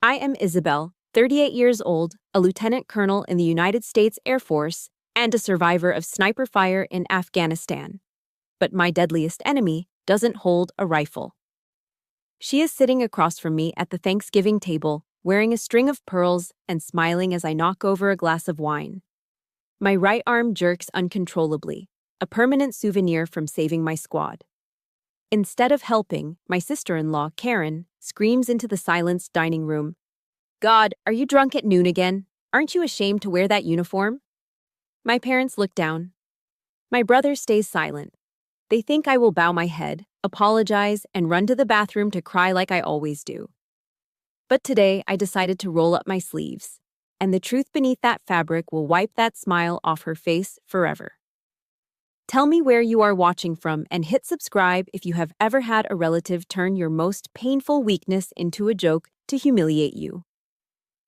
I am Isabel, 38 years old, a lieutenant colonel in the United States Air Force, and a survivor of sniper fire in Afghanistan. But my deadliest enemy doesn't hold a rifle. She is sitting across from me at the Thanksgiving table, wearing a string of pearls and smiling as I knock over a glass of wine. My right arm jerks uncontrollably, a permanent souvenir from saving my squad. Instead of helping, my sister-in-law, Karen, screams into the silenced dining room, "God, are you drunk at noon again? Aren't you ashamed to wear that uniform?" My parents look down. My brother stays silent. They think I will bow my head, apologize, and run to the bathroom to cry like I always do. But today, I decided to roll up my sleeves, and the truth beneath that fabric will wipe that smile off her face forever. Tell me where you are watching from and hit subscribe if you have ever had a relative turn your most painful weakness into a joke to humiliate you.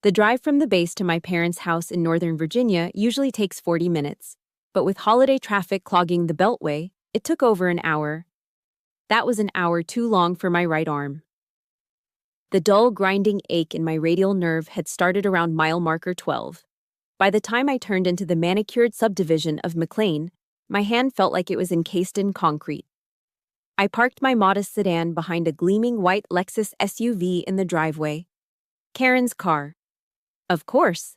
The drive from the base to my parents' house in Northern Virginia usually takes 40 minutes, but with holiday traffic clogging the Beltway, it took over an hour. That was an hour too long for my right arm. The dull, grinding ache in my radial nerve had started around mile marker 12. By the time I turned into the manicured subdivision of McLean, my hand felt like it was encased in concrete. I parked my modest sedan behind a gleaming white Lexus SUV in the driveway. Karen's car. Of course.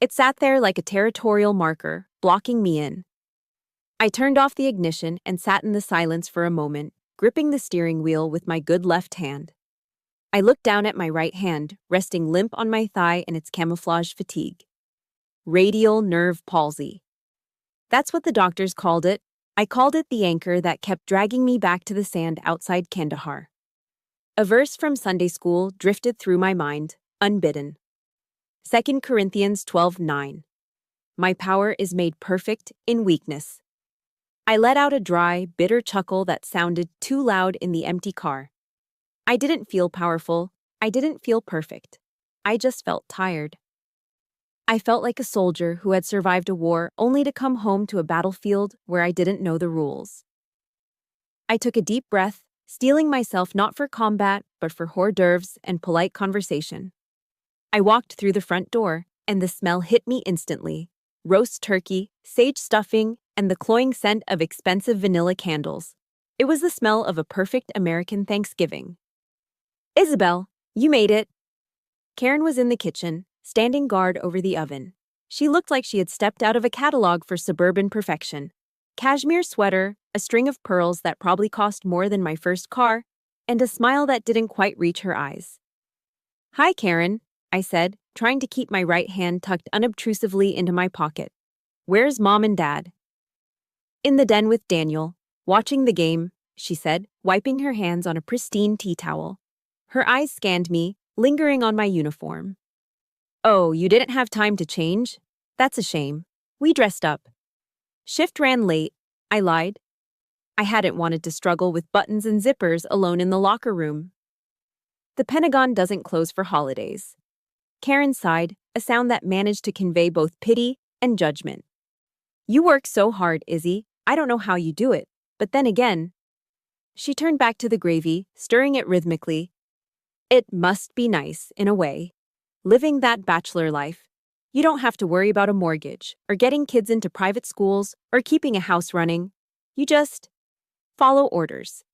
It sat there like a territorial marker, blocking me in. I turned off the ignition and sat in the silence for a moment, gripping the steering wheel with my good left hand. I looked down at my right hand, resting limp on my thigh in its camouflage fatigue. Radial nerve palsy. That's what the doctors called it. I called it the anchor that kept dragging me back to the sand outside Kandahar. A verse from Sunday school drifted through my mind, unbidden. 2 Corinthians 12:9. My power is made perfect in weakness. I let out a dry, bitter chuckle that sounded too loud in the empty car. I didn't feel powerful. I didn't feel perfect. I just felt tired. I felt like a soldier who had survived a war only to come home to a battlefield where I didn't know the rules. I took a deep breath, steeling myself not for combat, but for hors d'oeuvres and polite conversation. I walked through the front door, and the smell hit me instantly. Roast turkey, sage stuffing, and the cloying scent of expensive vanilla candles. It was the smell of a perfect American Thanksgiving. "Isabel, you made it." Karen was in the kitchen, standing guard over the oven. She looked like she had stepped out of a catalog for suburban perfection. Cashmere sweater, a string of pearls that probably cost more than my first car, and a smile that didn't quite reach her eyes. "Hi, Karen," I said, trying to keep my right hand tucked unobtrusively into my pocket. "Where's Mom and Dad?" "In the den with Daniel, watching the game," she said, wiping her hands on a pristine tea towel. Her eyes scanned me, lingering on my uniform. "Oh, you didn't have time to change? That's a shame. We dressed up." "Shift ran late," I lied. I hadn't wanted to struggle with buttons and zippers alone in the locker room. "The Pentagon doesn't close for holidays." Karen sighed, a sound that managed to convey both pity and judgment. "You work so hard, Izzy. I don't know how you do it, but then again." She turned back to the gravy, stirring it rhythmically. "It must be nice, in a way. Living that bachelor life. You don't have to worry about a mortgage, or getting kids into private schools, or keeping a house running. You just follow orders."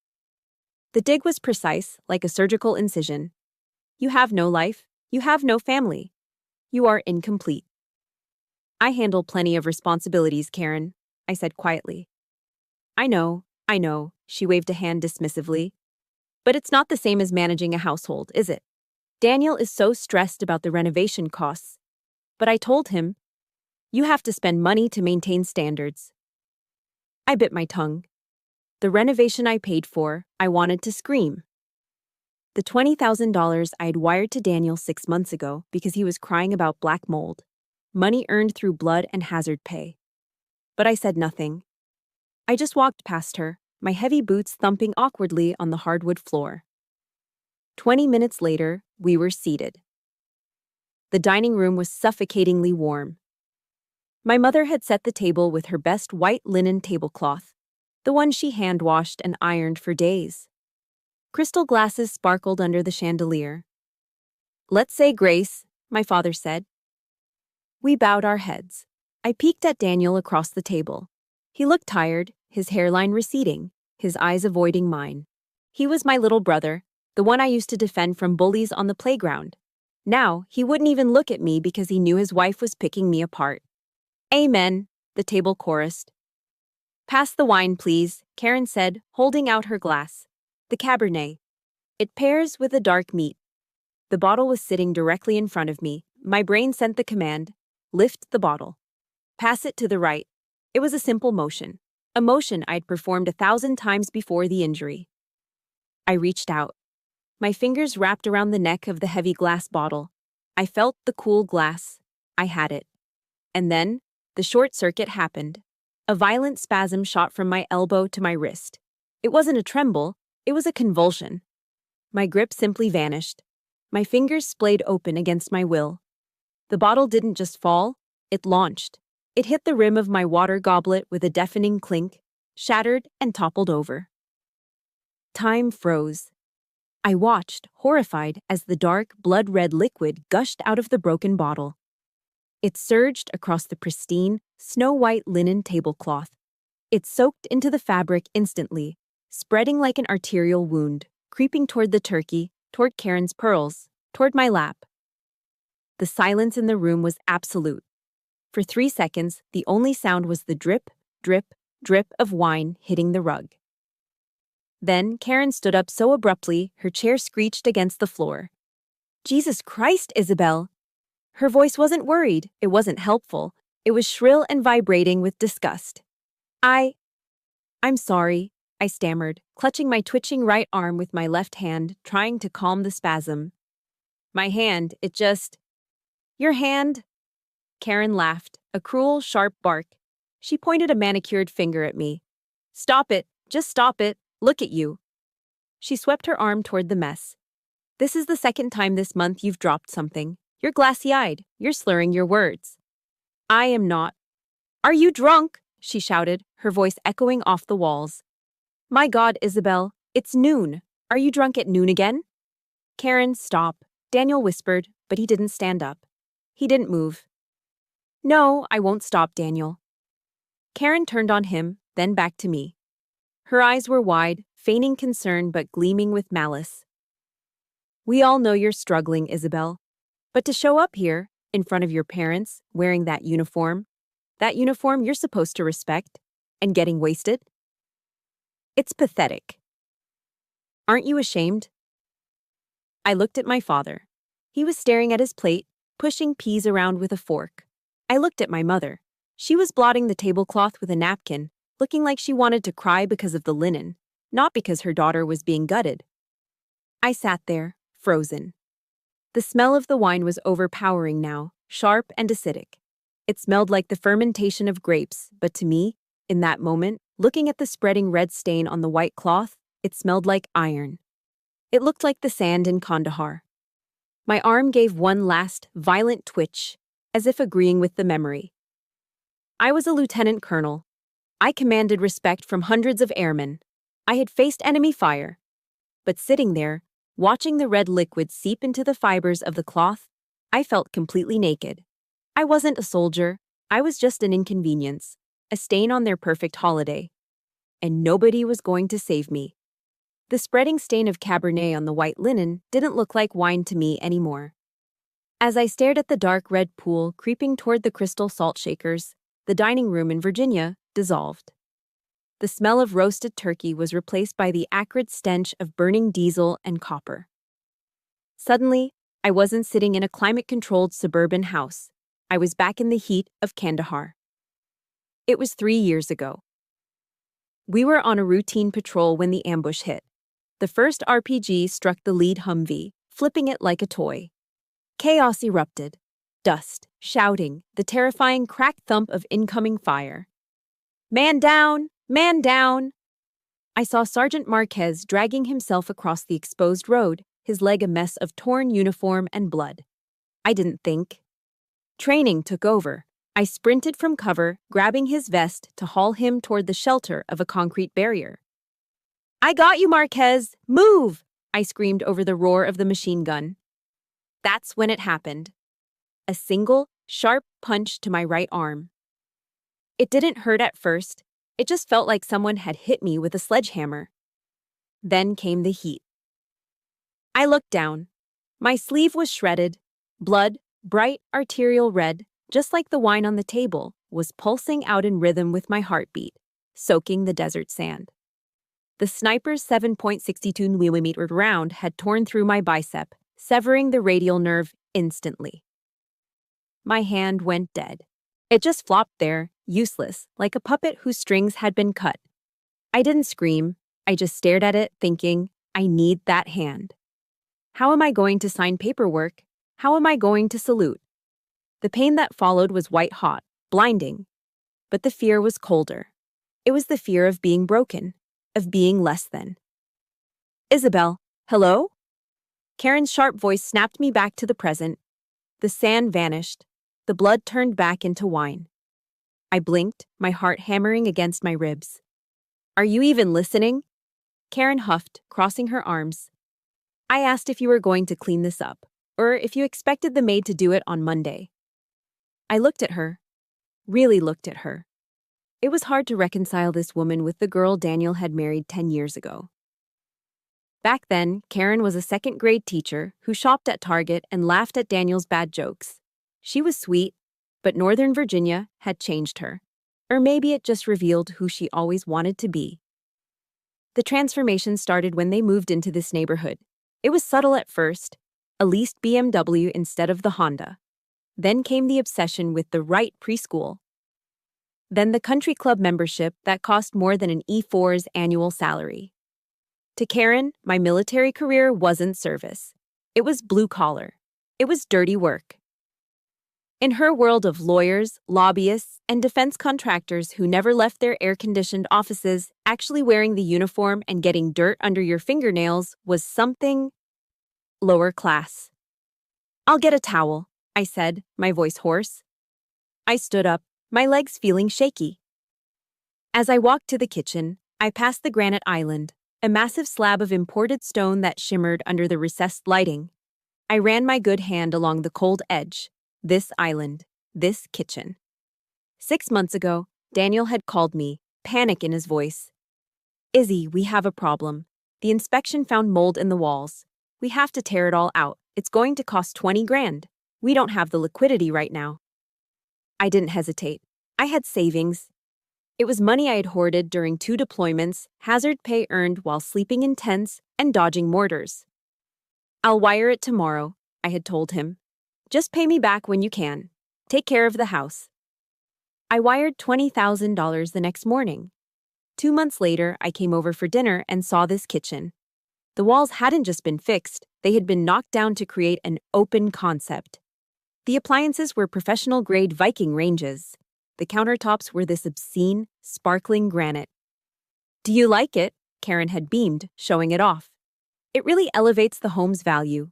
The dig was precise, like a surgical incision. You have no life. You have no family. You are incomplete. "I handle plenty of responsibilities, Karen," I said quietly. I know, she waved a hand dismissively. "But it's not the same as managing a household, is it? Daniel is so stressed about the renovation costs. But I told him, you have to spend money to maintain standards." I bit my tongue. The renovation I paid for, I wanted to scream. The $20,000 I had wired to Daniel 6 months ago because he was crying about black mold. Money earned through blood and hazard pay. But I said nothing. I just walked past her, my heavy boots thumping awkwardly on the hardwood floor. 20 minutes later, we were seated. The dining room was suffocatingly warm. My mother had set the table with her best white linen tablecloth, the one she hand-washed and ironed for days. Crystal glasses sparkled under the chandelier. Let's say grace, my father said. We bowed our heads. I peeked at Daniel across the table. He looked tired, his hairline receding, his eyes avoiding mine. He was my little brother, the one I used to defend from bullies on the playground. Now, he wouldn't even look at me because he knew his wife was picking me apart. Amen, the table chorused. Pass the wine, please, Karen said, holding out her glass. The Cabernet. It pairs with the dark meat. The bottle was sitting directly in front of me. My brain sent the command, lift the bottle. Pass it to the right. It was a simple motion. A motion I'd performed 1,000 times before the injury. I reached out. My fingers wrapped around the neck of the heavy glass bottle. I felt the cool glass. I had it. And then, the short circuit happened. A violent spasm shot from my elbow to my wrist. It wasn't a tremble, it was a convulsion. My grip simply vanished. My fingers splayed open against my will. The bottle didn't just fall, it launched. It hit the rim of my water goblet with a deafening clink, shattered and toppled over. Time froze. I watched, horrified, as the dark, blood-red liquid gushed out of the broken bottle. It surged across the pristine, snow-white linen tablecloth. It soaked into the fabric instantly, spreading like an arterial wound, creeping toward the turkey, toward Karen's pearls, toward my lap. The silence in the room was absolute. For 3 seconds, the only sound was the drip, drip, drip of wine hitting the rug. Then Karen stood up so abruptly, her chair screeched against the floor. Jesus Christ, Isabel! Her voice wasn't worried, it wasn't helpful. It was shrill and vibrating with disgust. I'm sorry, I stammered, clutching my twitching right arm with my left hand, trying to calm the spasm. My hand, Your hand? Karen laughed, a cruel, sharp bark. She pointed a manicured finger at me. Stop it, just stop it, look at you. She swept her arm toward the mess. This is the second time this month you've dropped something. You're glassy-eyed, you're slurring your words. I am not. Are you drunk? She shouted, her voice echoing off the walls. My God, Isabel, it's noon. Are you drunk at noon again? Karen, stop, Daniel whispered, but he didn't stand up. He didn't move. No, I won't stop, Daniel. Karen turned on him, then back to me. Her eyes were wide, feigning concern but gleaming with malice. We all know you're struggling, Isabel. But to show up here, in front of your parents, wearing that uniform you're supposed to respect, and getting wasted? It's pathetic. Aren't you ashamed? I looked at my father. He was staring at his plate, pushing peas around with a fork. I looked at my mother. She was blotting the tablecloth with a napkin, looking like she wanted to cry because of the linen, not because her daughter was being gutted. I sat there, frozen. The smell of the wine was overpowering now, sharp and acidic. It smelled like the fermentation of grapes, but to me, in that moment, looking at the spreading red stain on the white cloth, it smelled like iron. It looked like the sand in Kandahar. My arm gave one last, violent twitch, as if agreeing with the memory. I was a lieutenant colonel. I commanded respect from hundreds of airmen. I had faced enemy fire. But sitting there, watching the red liquid seep into the fibers of the cloth, I felt completely naked. I wasn't a soldier, I was just an inconvenience, a stain on their perfect holiday. And nobody was going to save me. The spreading stain of Cabernet on the white linen didn't look like wine to me anymore. As I stared at the dark red pool creeping toward the crystal salt shakers, the dining room in Virginia dissolved. The smell of roasted turkey was replaced by the acrid stench of burning diesel and copper. Suddenly, I wasn't sitting in a climate-controlled suburban house. I was back in the heat of Kandahar. It was 3 years ago. We were on a routine patrol when the ambush hit. The first RPG struck the lead Humvee, flipping it like a toy. Chaos erupted. Dust, shouting, the terrifying crack thump of incoming fire. Man down! Man down! I saw Sergeant Marquez dragging himself across the exposed road, his leg a mess of torn uniform and blood. I didn't think. Training took over. I sprinted from cover, grabbing his vest to haul him toward the shelter of a concrete barrier. I got you, Marquez! Move! I screamed over the roar of the machine gun. That's when it happened. A single, sharp punch to my right arm. It didn't hurt at first. It just felt like someone had hit me with a sledgehammer. Then came the heat. I looked down. My sleeve was shredded. Blood, bright arterial red, just like the wine on the table, was pulsing out in rhythm with my heartbeat, soaking the desert sand. The sniper's 7.62mm round had torn through my bicep, severing the radial nerve instantly. My hand went dead. It just flopped there, useless, like a puppet whose strings had been cut. I didn't scream. I just stared at it, thinking, I need that hand. How am I going to sign paperwork? How am I going to salute? The pain that followed was white-hot, blinding. But the fear was colder. It was the fear of being broken, of being less than. Isabel, hello? Karen's sharp voice snapped me back to the present. The sand vanished. The blood turned back into wine. I blinked, my heart hammering against my ribs. Are you even listening? Karen huffed, crossing her arms. I asked if you were going to clean this up, or if you expected the maid to do it on Monday. I looked at her, really looked at her. It was hard to reconcile this woman with the girl Daniel had married 10 years ago. Back then, Karen was a second-grade teacher who shopped at Target and laughed at Daniel's bad jokes. She was sweet, but Northern Virginia had changed her. Or maybe it just revealed who she always wanted to be. The transformation started when they moved into this neighborhood. It was subtle at first, a leased BMW instead of the Honda. Then came the obsession with the right preschool. Then the country club membership that cost more than an E4's annual salary. To Karen, my military career wasn't service. It was blue-collar. It was dirty work. In her world of lawyers, lobbyists, and defense contractors who never left their air-conditioned offices, actually wearing the uniform and getting dirt under your fingernails was something lower class. I'll get a towel, I said, my voice hoarse. I stood up, my legs feeling shaky. As I walked to the kitchen, I passed the granite island, a massive slab of imported stone that shimmered under the recessed lighting. I ran my good hand along the cold edge. This island, this kitchen. 6 months ago, Daniel had called me, panic in his voice. Izzy, we have a problem. The inspection found mold in the walls. We have to tear it all out. It's going to cost 20 grand. We don't have the liquidity right now. I didn't hesitate. I had savings. It was money I had hoarded during 2 deployments, hazard pay earned while sleeping in tents and dodging mortars. I'll wire it tomorrow, I had told him. Just pay me back when you can. Take care of the house. I wired $20,000 the next morning. 2 months later, I came over for dinner and saw this kitchen. The walls hadn't just been fixed, they had been knocked down to create an open concept. The appliances were professional-grade Viking ranges. The countertops were this obscene, sparkling granite. Do you like it? Karen had beamed, showing it off. It really elevates the home's value.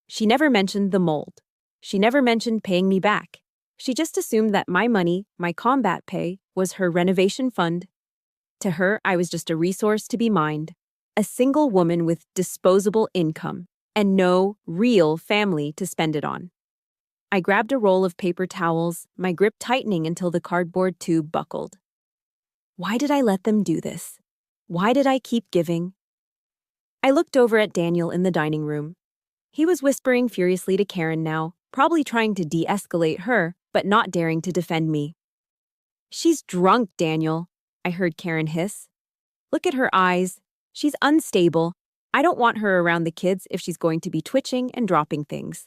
She never mentioned the mold. She never mentioned paying me back. She just assumed that my money, my combat pay, was her renovation fund. To her, I was just a resource to be mined. A single woman with disposable income and no real family to spend it on. I grabbed a roll of paper towels, my grip tightening until the cardboard tube buckled. Why did I let them do this? Why did I keep giving? I looked over at Daniel in the dining room. He was whispering furiously to Karen now, probably trying to de-escalate her, but not daring to defend me. She's drunk, Daniel, I heard Karen hiss. Look at her eyes. She's unstable. I don't want her around the kids if she's going to be twitching and dropping things.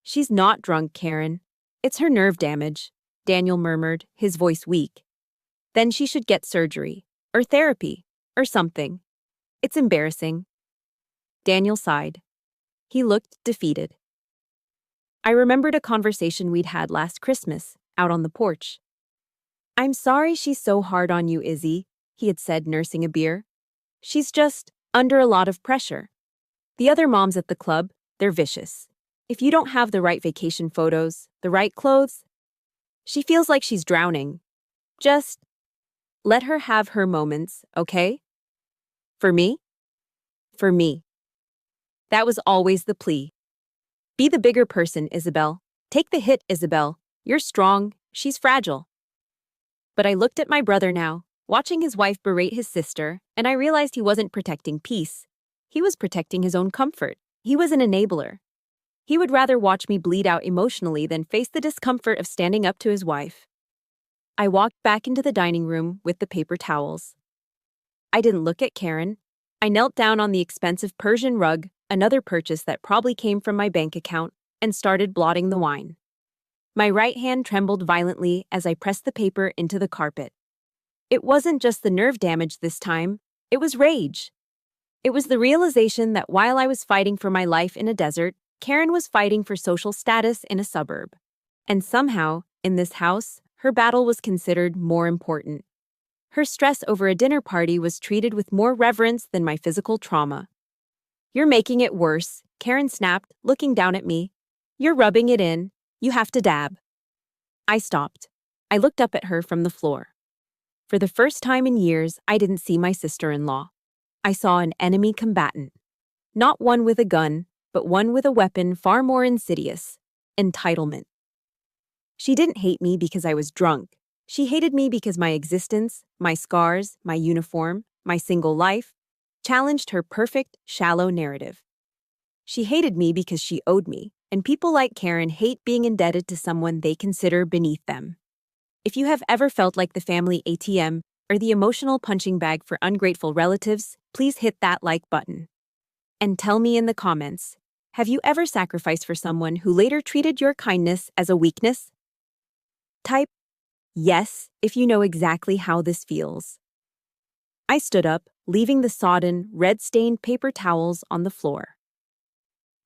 She's not drunk, Karen. It's her nerve damage, Daniel murmured, his voice weak. Then she should get surgery, or therapy, or something. It's embarrassing. Daniel sighed. He looked defeated. I remembered a conversation we'd had last Christmas, out on the porch. I'm sorry she's so hard on you, Izzy, he had said, nursing a beer. She's just under a lot of pressure. The other moms at the club, they're vicious. If you don't have the right vacation photos, the right clothes, she feels like she's drowning. Just let her have her moments, okay? For me? For me. That was always the plea. Be the bigger person, Isabel. Take the hit, Isabel. You're strong, she's fragile. But I looked at my brother now, watching his wife berate his sister, and I realized he wasn't protecting peace. He was protecting his own comfort. He was an enabler. He would rather watch me bleed out emotionally than face the discomfort of standing up to his wife. I walked back into the dining room with the paper towels. I didn't look at Karen. I knelt down on the expensive Persian rug, another purchase that probably came from my bank account, and started blotting the wine. My right hand trembled violently as I pressed the paper into the carpet. It wasn't just the nerve damage this time, it was rage. It was the realization that while I was fighting for my life in a desert, Karen was fighting for social status in a suburb. And somehow, in this house, her battle was considered more important. Her stress over a dinner party was treated with more reverence than my physical trauma. "You're making it worse," Karen snapped, looking down at me. "You're rubbing it in. You have to dab." I stopped. I looked up at her from the floor. For the first time in years, I didn't see my sister-in-law. I saw an enemy combatant. Not one with a gun, but one with a weapon far more insidious: entitlement. She didn't hate me because I was drunk. She hated me because my existence, my scars, my uniform, my single life, challenged her perfect, shallow narrative. She hated me because she owed me, and people like Karen hate being indebted to someone they consider beneath them. If you have ever felt like the family ATM or the emotional punching bag for ungrateful relatives, please hit that like button. And tell me in the comments, have you ever sacrificed for someone who later treated your kindness as a weakness? Type yes if you know exactly how this feels. I stood up, leaving the sodden, red-stained paper towels on the floor.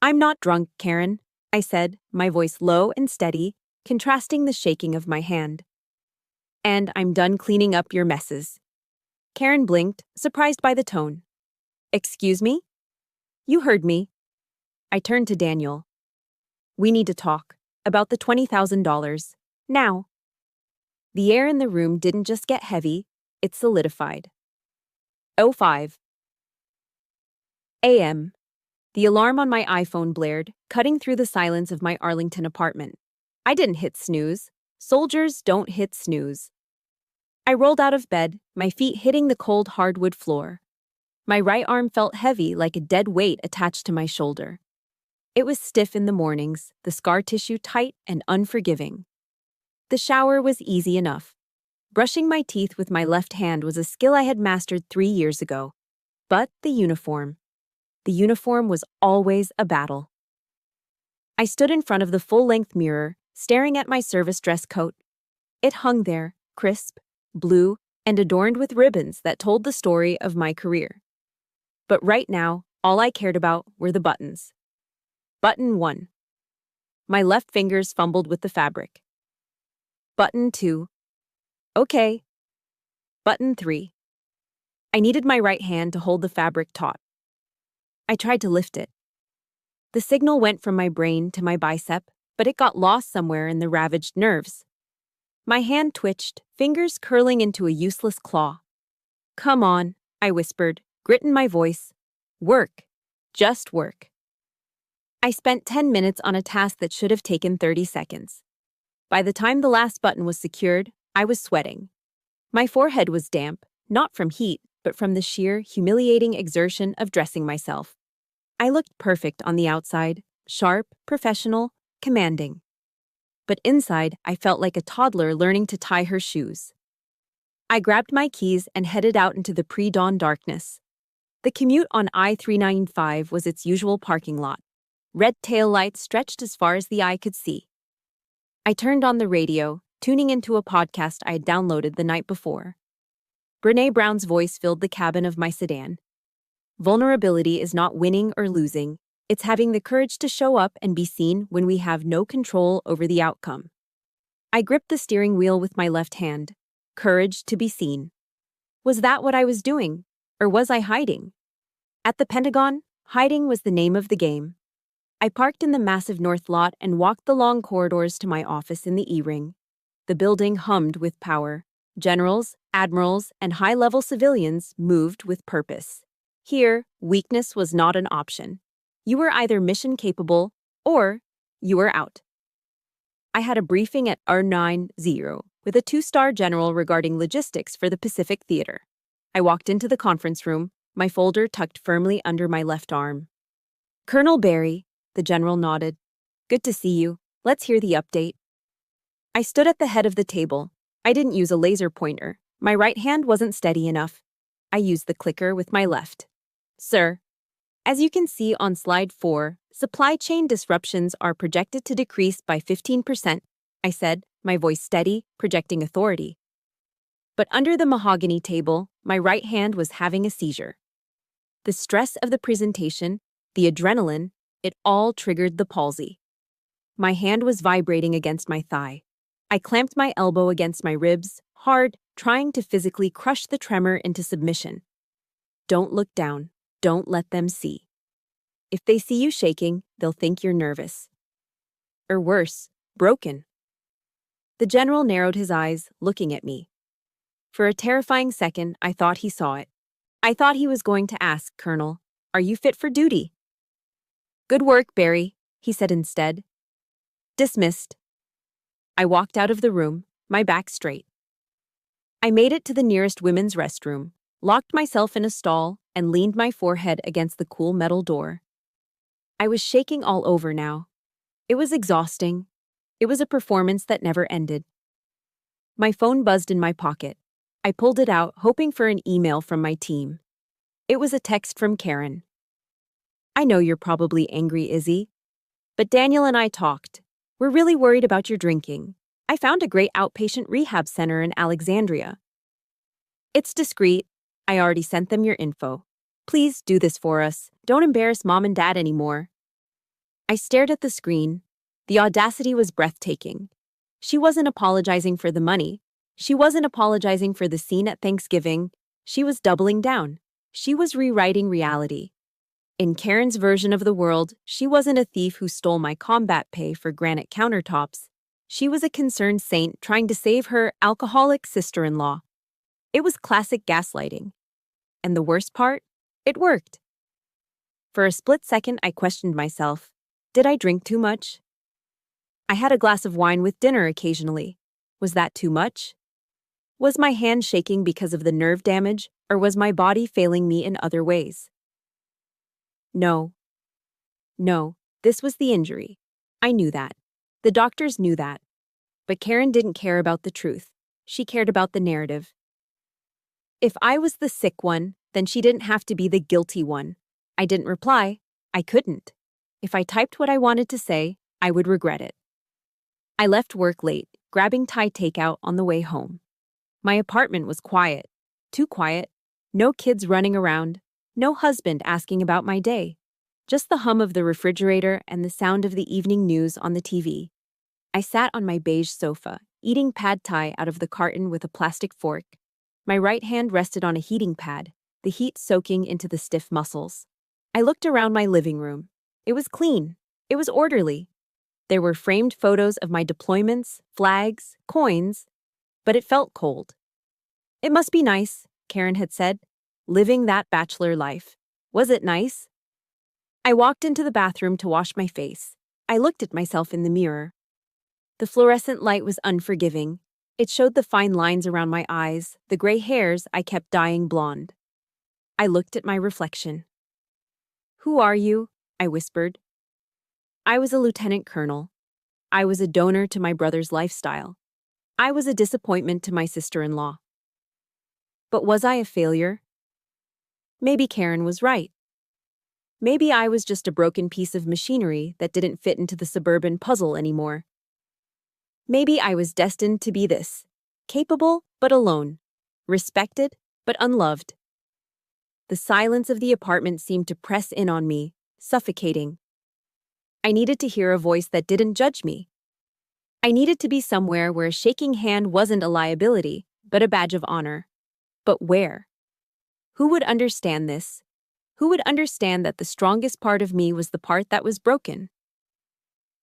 "I'm not drunk, Karen," I said, my voice low and steady, contrasting the shaking of my hand. "And I'm done cleaning up your messes." Karen blinked, surprised by the tone. "Excuse me?" "You heard me." I turned to Daniel. "We need to talk. About the $20,000. Now." The air in the room didn't just get heavy, it solidified. 05 a.m. The alarm on my iPhone blared, cutting through the silence of my Arlington apartment. I didn't hit snooze. Soldiers don't hit snooze. I rolled out of bed, my feet hitting the cold hardwood floor. My right arm felt heavy, like a dead weight attached to my shoulder. It was stiff in the mornings, the scar tissue tight and unforgiving. The shower was easy enough. Brushing my teeth with my left hand was a skill I had mastered 3 years ago. But the uniform. The uniform was always a battle. I stood in front of the full-length mirror, staring at my service dress coat. It hung there, crisp, blue, and adorned with ribbons that told the story of my career. But right now, all I cared about were the buttons. Button 1. My left fingers fumbled with the fabric. Button 2. Okay. Button 3. I needed my right hand to hold the fabric taut. I tried to lift it. The signal went from my brain to my bicep, but it got lost somewhere in the ravaged nerves. My hand twitched, fingers curling into a useless claw. "Come on," I whispered, grit in my voice. "Work. Just work." I spent 10 minutes on a task that should have taken 30 seconds. By the time the last button was secured, I was sweating. My forehead was damp, not from heat, but from the sheer, humiliating exertion of dressing myself. I looked perfect on the outside, sharp, professional, commanding. But inside, I felt like a toddler learning to tie her shoes. I grabbed my keys and headed out into the pre-dawn darkness. The commute on I-395 was its usual parking lot. Red taillights stretched as far as the eye could see. I turned on the radio, tuning into a podcast I had downloaded the night before. Brené Brown's voice filled the cabin of my sedan. Vulnerability is not winning or losing. It's having the courage to show up and be seen when we have no control over the outcome. I gripped the steering wheel with my left hand. Courage to be seen. Was that what I was doing? Or was I hiding? At the Pentagon, hiding was the name of the game. I parked in the massive north lot and walked the long corridors to my office in the E-Ring. The building hummed with power. Generals, admirals, and high-level civilians moved with purpose. Here, weakness was not an option. You were either mission-capable or You are out. I had a briefing at R90 with a 2-star general regarding logistics for the Pacific Theater. I walked into the conference room, my folder tucked firmly under my left arm. Colonel Barry, the general nodded. Good to see you. Let's hear the update. I stood at the head of the table. I didn't use a laser pointer. My right hand wasn't steady enough. I used the clicker with my left. Sir, as you can see on slide 4, supply chain disruptions are projected to decrease by 15%, I said, my voice steady, projecting authority. But under the mahogany table, my right hand was having a seizure. The stress of the presentation, the adrenaline, it all triggered the palsy. My hand was vibrating against my thigh. I clamped my elbow against my ribs, hard, trying to physically crush the tremor into submission. Don't look down. Don't let them see. If they see you shaking, they'll think you're nervous. Or worse, broken. The general narrowed his eyes, looking at me. For a terrifying second, I thought he saw it. I thought he was going to ask, Colonel, are you fit for duty? Good work, Barry, he said instead. Dismissed. I walked out of the room, my back straight. I made it to the nearest women's restroom, locked myself in a stall, and leaned my forehead against the cool metal door. I was shaking all over now. It was exhausting. It was a performance that never ended. My phone buzzed in my pocket. I pulled it out, hoping for an email from my team. It was a text from Karen. I know you're probably angry, Izzy. But Daniel and I talked. We're really worried about your drinking. I found a great outpatient rehab center in Alexandria. It's discreet. I already sent them your info. Please do this for us. Don't embarrass Mom and Dad anymore. I stared at the screen. The audacity was breathtaking. She wasn't apologizing for the money. She wasn't apologizing for the scene at Thanksgiving. She was doubling down. She was rewriting reality. In Karen's version of the world, she wasn't a thief who stole my combat pay for granite countertops. She was a concerned saint trying to save her alcoholic sister-in-law. It was classic gaslighting. And the worst part? It worked. For a split second, I questioned myself. Did I drink too much? I had a glass of wine with dinner occasionally. Was that too much? Was my hand shaking because of the nerve damage, or was my body failing me in other ways? No, this was the injury. I knew that. The doctors knew that. But Karen didn't care about the truth. She cared about the narrative. If I was the sick one, then she didn't have to be the guilty one. I didn't reply. I couldn't. If I typed what I wanted to say, I would regret it. I left work late, grabbing Thai takeout on the way home. My apartment was quiet. Too quiet. No kids running around. No husband asking about my day. Just the hum of the refrigerator and the sound of the evening news on the TV. I sat on my beige sofa, eating pad thai out of the carton with a plastic fork. My right hand rested on a heating pad, the heat soaking into the stiff muscles. I looked around my living room. It was clean. It was orderly. There were framed photos of my deployments, flags, coins, but it felt cold. It must be nice, Karen had said. Living that bachelor life. Was it nice? I walked into the bathroom to wash my face. I looked at myself in the mirror. The fluorescent light was unforgiving. It showed the fine lines around my eyes, the gray hairs I kept dyeing blonde. I looked at my reflection. Who are you? I whispered. I was a lieutenant colonel. I was a donor to my brother's lifestyle. I was a disappointment to my sister-in-law. But was I a failure? Maybe Karen was right. Maybe I was just a broken piece of machinery that didn't fit into the suburban puzzle anymore. Maybe I was destined to be this, capable but alone, respected but unloved. The silence of the apartment seemed to press in on me, suffocating. I needed to hear a voice that didn't judge me. I needed to be somewhere where a shaking hand wasn't a liability, but a badge of honor. But where? Who would understand this? Who would understand that the strongest part of me was the part that was broken?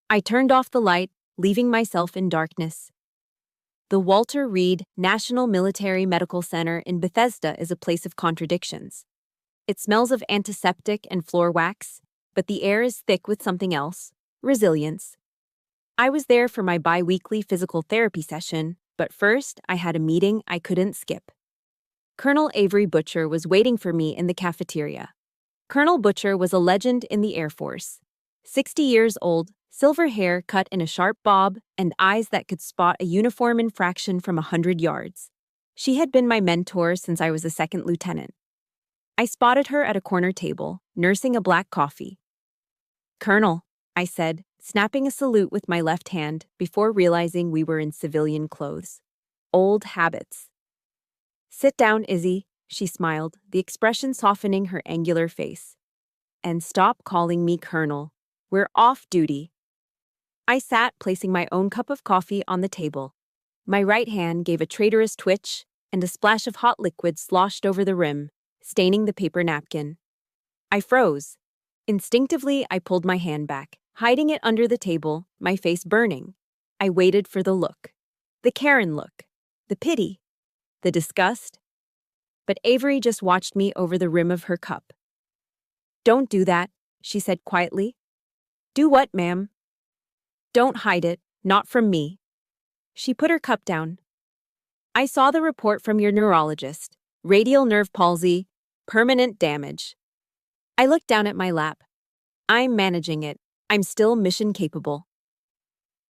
I turned off the light, leaving myself in darkness. The Walter Reed National Military Medical Center in Bethesda is a place of contradictions. It smells of antiseptic and floor wax, but the air is thick with something else, resilience. I was there for my bi-weekly physical therapy session, but first I had a meeting I couldn't skip. Colonel Avery Butcher was waiting for me in the cafeteria. Colonel Butcher was a legend in the Air Force. 60 years old, silver hair cut in a sharp bob, and eyes that could spot a uniform infraction from 100 yards. She had been my mentor since I was a second lieutenant. I spotted her at a corner table, nursing a black coffee. "Colonel," I said, snapping a salute with my left hand before realizing we were in civilian clothes. Old habits. "Sit down, Izzy," she smiled, the expression softening her angular face. "And stop calling me Colonel. We're off duty." I sat, placing my own cup of coffee on the table. My right hand gave a traitorous twitch, and a splash of hot liquid sloshed over the rim, staining the paper napkin. I froze. Instinctively, I pulled my hand back, hiding it under the table, my face burning. I waited for the look. The Karen look. The pity. The disgust. But Avery just watched me over the rim of her cup. "Don't do that," she said quietly. "Do what, ma'am?" "Don't hide it, not from me." She put her cup down. "I saw the report from your neurologist. Radial nerve palsy, permanent damage." I looked down at my lap. "I'm managing it. I'm still mission capable."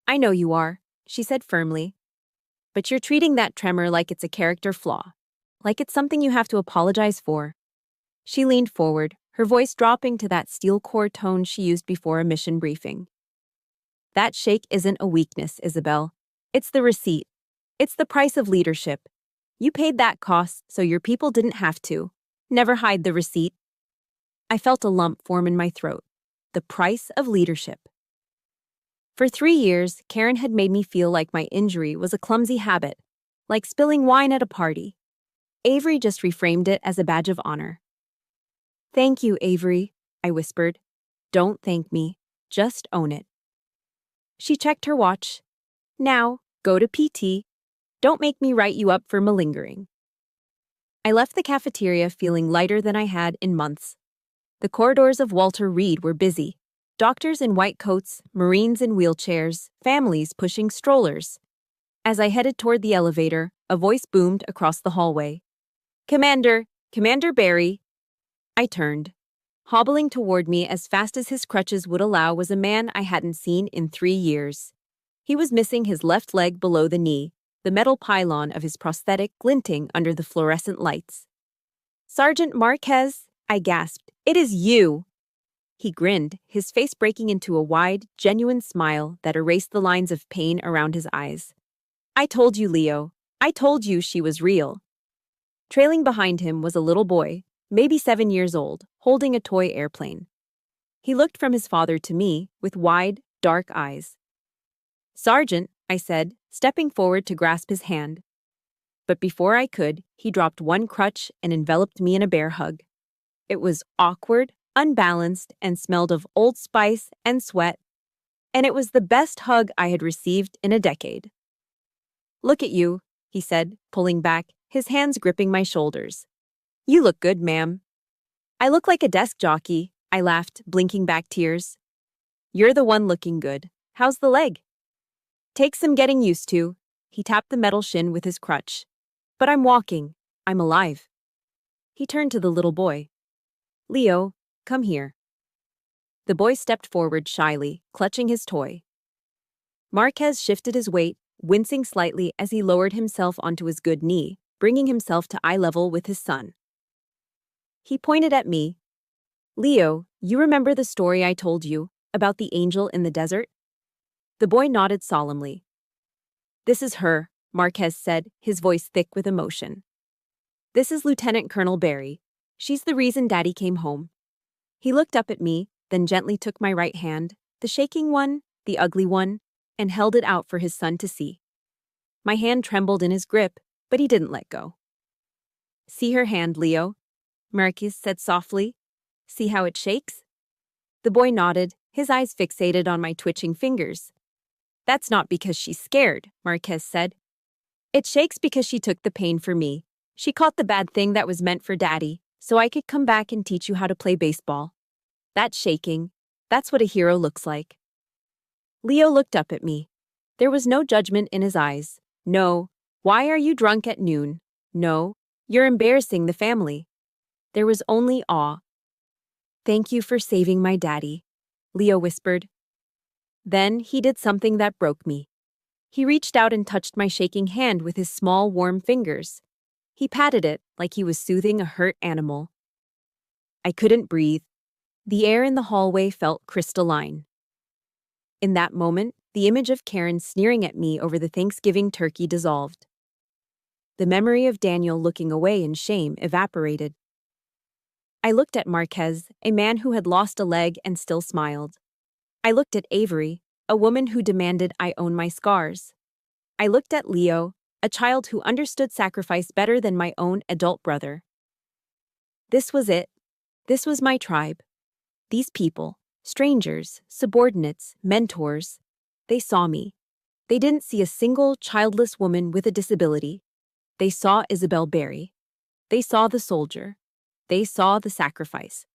"I know you are," she said firmly. "But you're treating that tremor like it's a character flaw. Like it's something you have to apologize for." She leaned forward, her voice dropping to that steel core tone she used before a mission briefing. "That shake isn't a weakness, Isabel. It's the receipt. It's the price of leadership. You paid that cost so your people didn't have to. Never hide the receipt." I felt a lump form in my throat. The price of leadership. For 3 years, Karen had made me feel like my injury was a clumsy habit, like spilling wine at a party. Avery just reframed it as a badge of honor. "Thank you, Avery," I whispered. "Don't thank me. Just own it." She checked her watch. "Now, go to PT. Don't make me write you up for malingering." I left the cafeteria feeling lighter than I had in months. The corridors of Walter Reed were busy. Doctors in white coats, Marines in wheelchairs, families pushing strollers. As I headed toward the elevator, a voice boomed across the hallway. Commander Barry." I turned. Hobbling toward me as fast as his crutches would allow was a man I hadn't seen in 3 years. He was missing his left leg below the knee, the metal pylon of his prosthetic glinting under the fluorescent lights. "Sergeant Marquez," I gasped. "It is you!" He grinned, his face breaking into a wide, genuine smile that erased the lines of pain around his eyes. "I told you, Leo. I told you she was real." Trailing behind him was a little boy, maybe 7 years old, holding a toy airplane. He looked from his father to me with wide, dark eyes. "Sergeant," I said, stepping forward to grasp his hand. But before I could, he dropped one crutch and enveloped me in a bear hug. It was awkward, unbalanced, and smelled of Old Spice and sweat. And it was the best hug I had received in a decade. "Look at you," he said, pulling back, his hands gripping my shoulders. "You look good, ma'am." "I look like a desk jockey," I laughed, blinking back tears. "You're the one looking good. How's the leg?" "Takes some getting used to." He tapped the metal shin with his crutch. "But I'm walking. I'm alive." He turned to the little boy. "Leo, come here." The boy stepped forward shyly, clutching his toy. Marquez shifted his weight, wincing slightly as he lowered himself onto his good knee, bringing himself to eye level with his son. He pointed at me. "Leo, you remember the story I told you about the angel in the desert?" The boy nodded solemnly. "This is her," Marquez said, his voice thick with emotion. "This is Lieutenant Colonel Barry. She's the reason Daddy came home." He looked up at me, then gently took my right hand, the shaking one, the ugly one, and held it out for his son to see. My hand trembled in his grip, but he didn't let go. "See her hand, Leo," Marquez said softly. "See how it shakes?" The boy nodded, his eyes fixated on my twitching fingers. "That's not because she's scared," Marquez said. "It shakes because she took the pain for me. She caught the bad thing that was meant for Daddy, so I could come back and teach you how to play baseball. That shaking, that's what a hero looks like." Leo looked up at me. There was no judgment in his eyes. No, why are you drunk at noon? No, you're embarrassing the family. There was only awe. Thank you for saving my daddy, Leo whispered. Then he did something that broke me. He reached out and touched my shaking hand with his small, warm fingers. He patted it like he was soothing a hurt animal. I couldn't breathe. The air in the hallway felt crystalline. In that moment, the image of Karen sneering at me over the Thanksgiving turkey dissolved. The memory of Daniel looking away in shame evaporated. I looked at Marquez, a man who had lost a leg and still smiled. I looked at Avery, a woman who demanded I own my scars. I looked at Leo, a child who understood sacrifice better than my own adult brother. This was it. This was my tribe. These people, strangers, subordinates, mentors, they saw me. They didn't see a single childless woman with a disability. They saw Isabel Berry. They saw the soldier. They saw the sacrifice.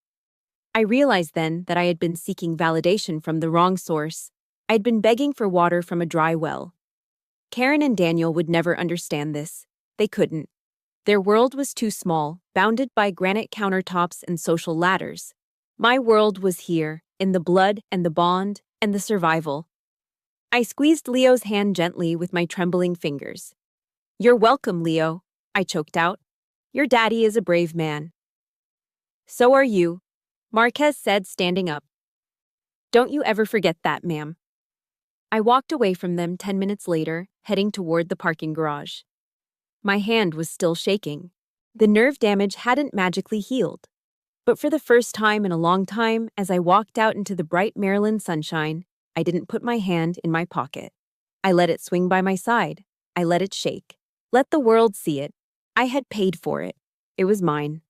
I realized then that I had been seeking validation from the wrong source. I had been begging for water from a dry well. Karen and Daniel would never understand this. They couldn't. Their world was too small, bounded by granite countertops and social ladders. My world was here, in the blood and the bond and the survival. I squeezed Leo's hand gently with my trembling fingers. You're welcome, Leo, I choked out. Your daddy is a brave man. So are you, Marquez said, standing up. Don't you ever forget that, ma'am. I walked away from them 10 minutes later, heading toward the parking garage. My hand was still shaking. The nerve damage hadn't magically healed. But for the first time in a long time, as I walked out into the bright Maryland sunshine, I didn't put my hand in my pocket. I let it swing by my side. I let it shake. Let the world see it. I had paid for it. It was mine.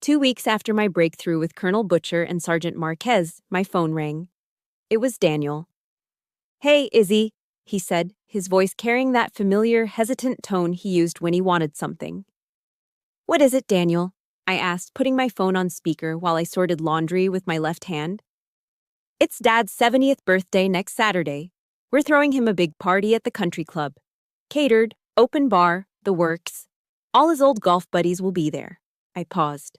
2 weeks after my breakthrough with Colonel Butcher and Sergeant Marquez, my phone rang. It was Daniel. Hey, Izzy, he said, his voice carrying that familiar, hesitant tone he used when he wanted something. What is it, Daniel? I asked, putting my phone on speaker while I sorted laundry with my left hand. It's Dad's 70th birthday next Saturday. We're throwing him a big party at the country club. Catered, open bar, the works. All his old golf buddies will be there. I paused.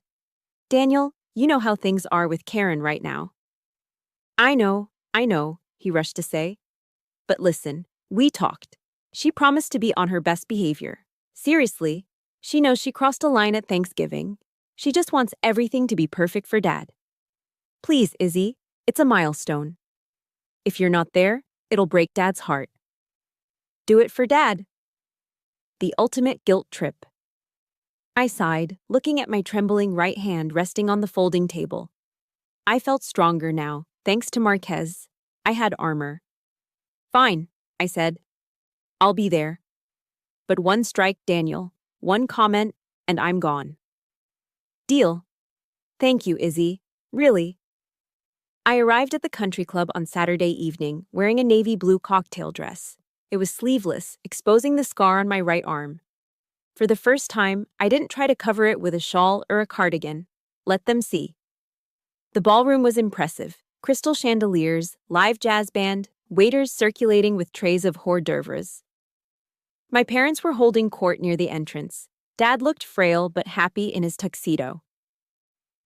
Daniel, you know how things are with Karen right now. I know, he rushed to say. But listen, we talked. She promised to be on her best behavior. Seriously, she knows she crossed a line at Thanksgiving. She just wants everything to be perfect for Dad. Please, Izzy, it's a milestone. If you're not there, it'll break Dad's heart. Do it for Dad. The ultimate guilt trip. I sighed, looking at my trembling right hand resting on the folding table. I felt stronger now, thanks to Marquez. I had armor. Fine, I said. I'll be there. But one strike, Daniel, one comment, and I'm gone. Deal. Thank you, Izzy. Really. I arrived at the country club on Saturday evening, wearing a navy blue cocktail dress. It was sleeveless, exposing the scar on my right arm. For the first time, I didn't try to cover it with a shawl or a cardigan. Let them see. The ballroom was impressive. Crystal chandeliers, live jazz band, waiters circulating with trays of hors d'oeuvres. My parents were holding court near the entrance. Dad looked frail but happy in his tuxedo.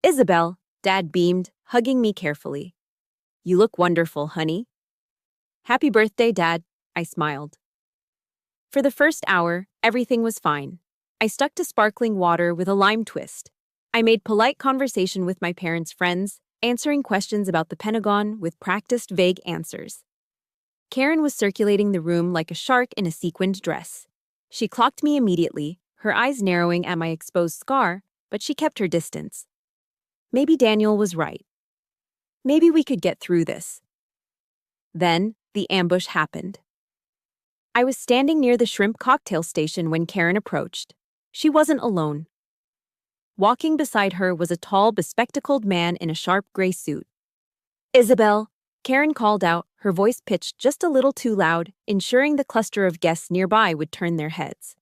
Isabel, Dad beamed, hugging me carefully. You look wonderful, honey. Happy birthday, Dad, I smiled. For the first hour, everything was fine. I stuck to sparkling water with a lime twist. I made polite conversation with my parents' friends, answering questions about the Pentagon with practiced vague answers. Karen was circulating the room like a shark in a sequined dress. She clocked me immediately, her eyes narrowing at my exposed scar, but she kept her distance. Maybe Daniel was right. Maybe we could get through this. Then, the ambush happened. I was standing near the shrimp cocktail station when Karen approached. She wasn't alone. Walking beside her was a tall, bespectacled man in a sharp gray suit. Isabel, Karen called out, her voice pitched just a little too loud, ensuring the cluster of guests nearby would turn their heads.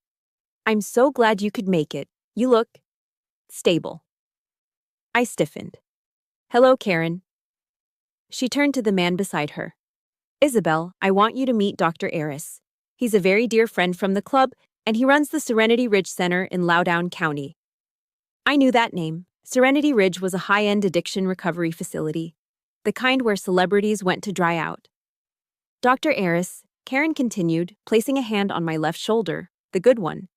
I'm so glad you could make it. You look stable. I stiffened. Hello, Karen. She turned to the man beside her. Isabel, I want you to meet Dr. Aris. He's a very dear friend from the club, and he runs the Serenity Ridge Center in Loudoun County. I knew that name. Serenity Ridge was a high-end addiction recovery facility, the kind where celebrities went to dry out. Dr. Aris, Karen continued, placing a hand on my left shoulder, the good one,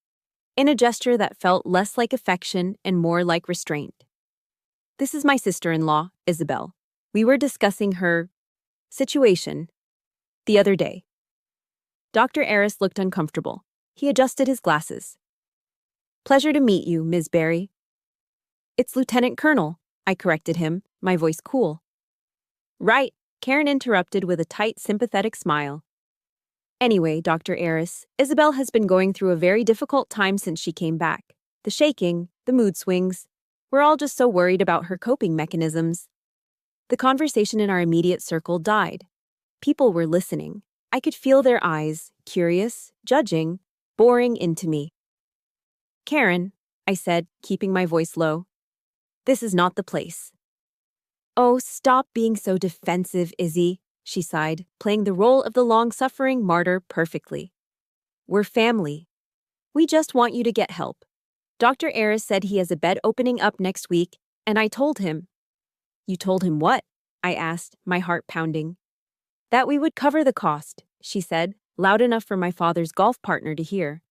in a gesture that felt less like affection and more like restraint. This is my sister-in-law, Isabel. We were discussing her situation the other day. Dr. Aris looked uncomfortable. He adjusted his glasses. Pleasure to meet you, Ms. Barry. It's Lieutenant Colonel, I corrected him, my voice cool. Right, Karen interrupted with a tight, sympathetic smile. Anyway, Dr. Aris, Isabel has been going through a very difficult time since she came back. The shaking, the mood swings. We're all just so worried about her coping mechanisms. The conversation in our immediate circle died. People were listening. I could feel their eyes, curious, judging, boring into me. Karen, I said, keeping my voice low. This is not the place. Oh, stop being so defensive, Izzy, she sighed, playing the role of the long-suffering martyr perfectly. We're family. We just want you to get help. Dr. Aris said he has a bed opening up next week, and I told him. You told him what? I asked, my heart pounding. That we would cover the cost, she said, loud enough for my father's golf partner to hear.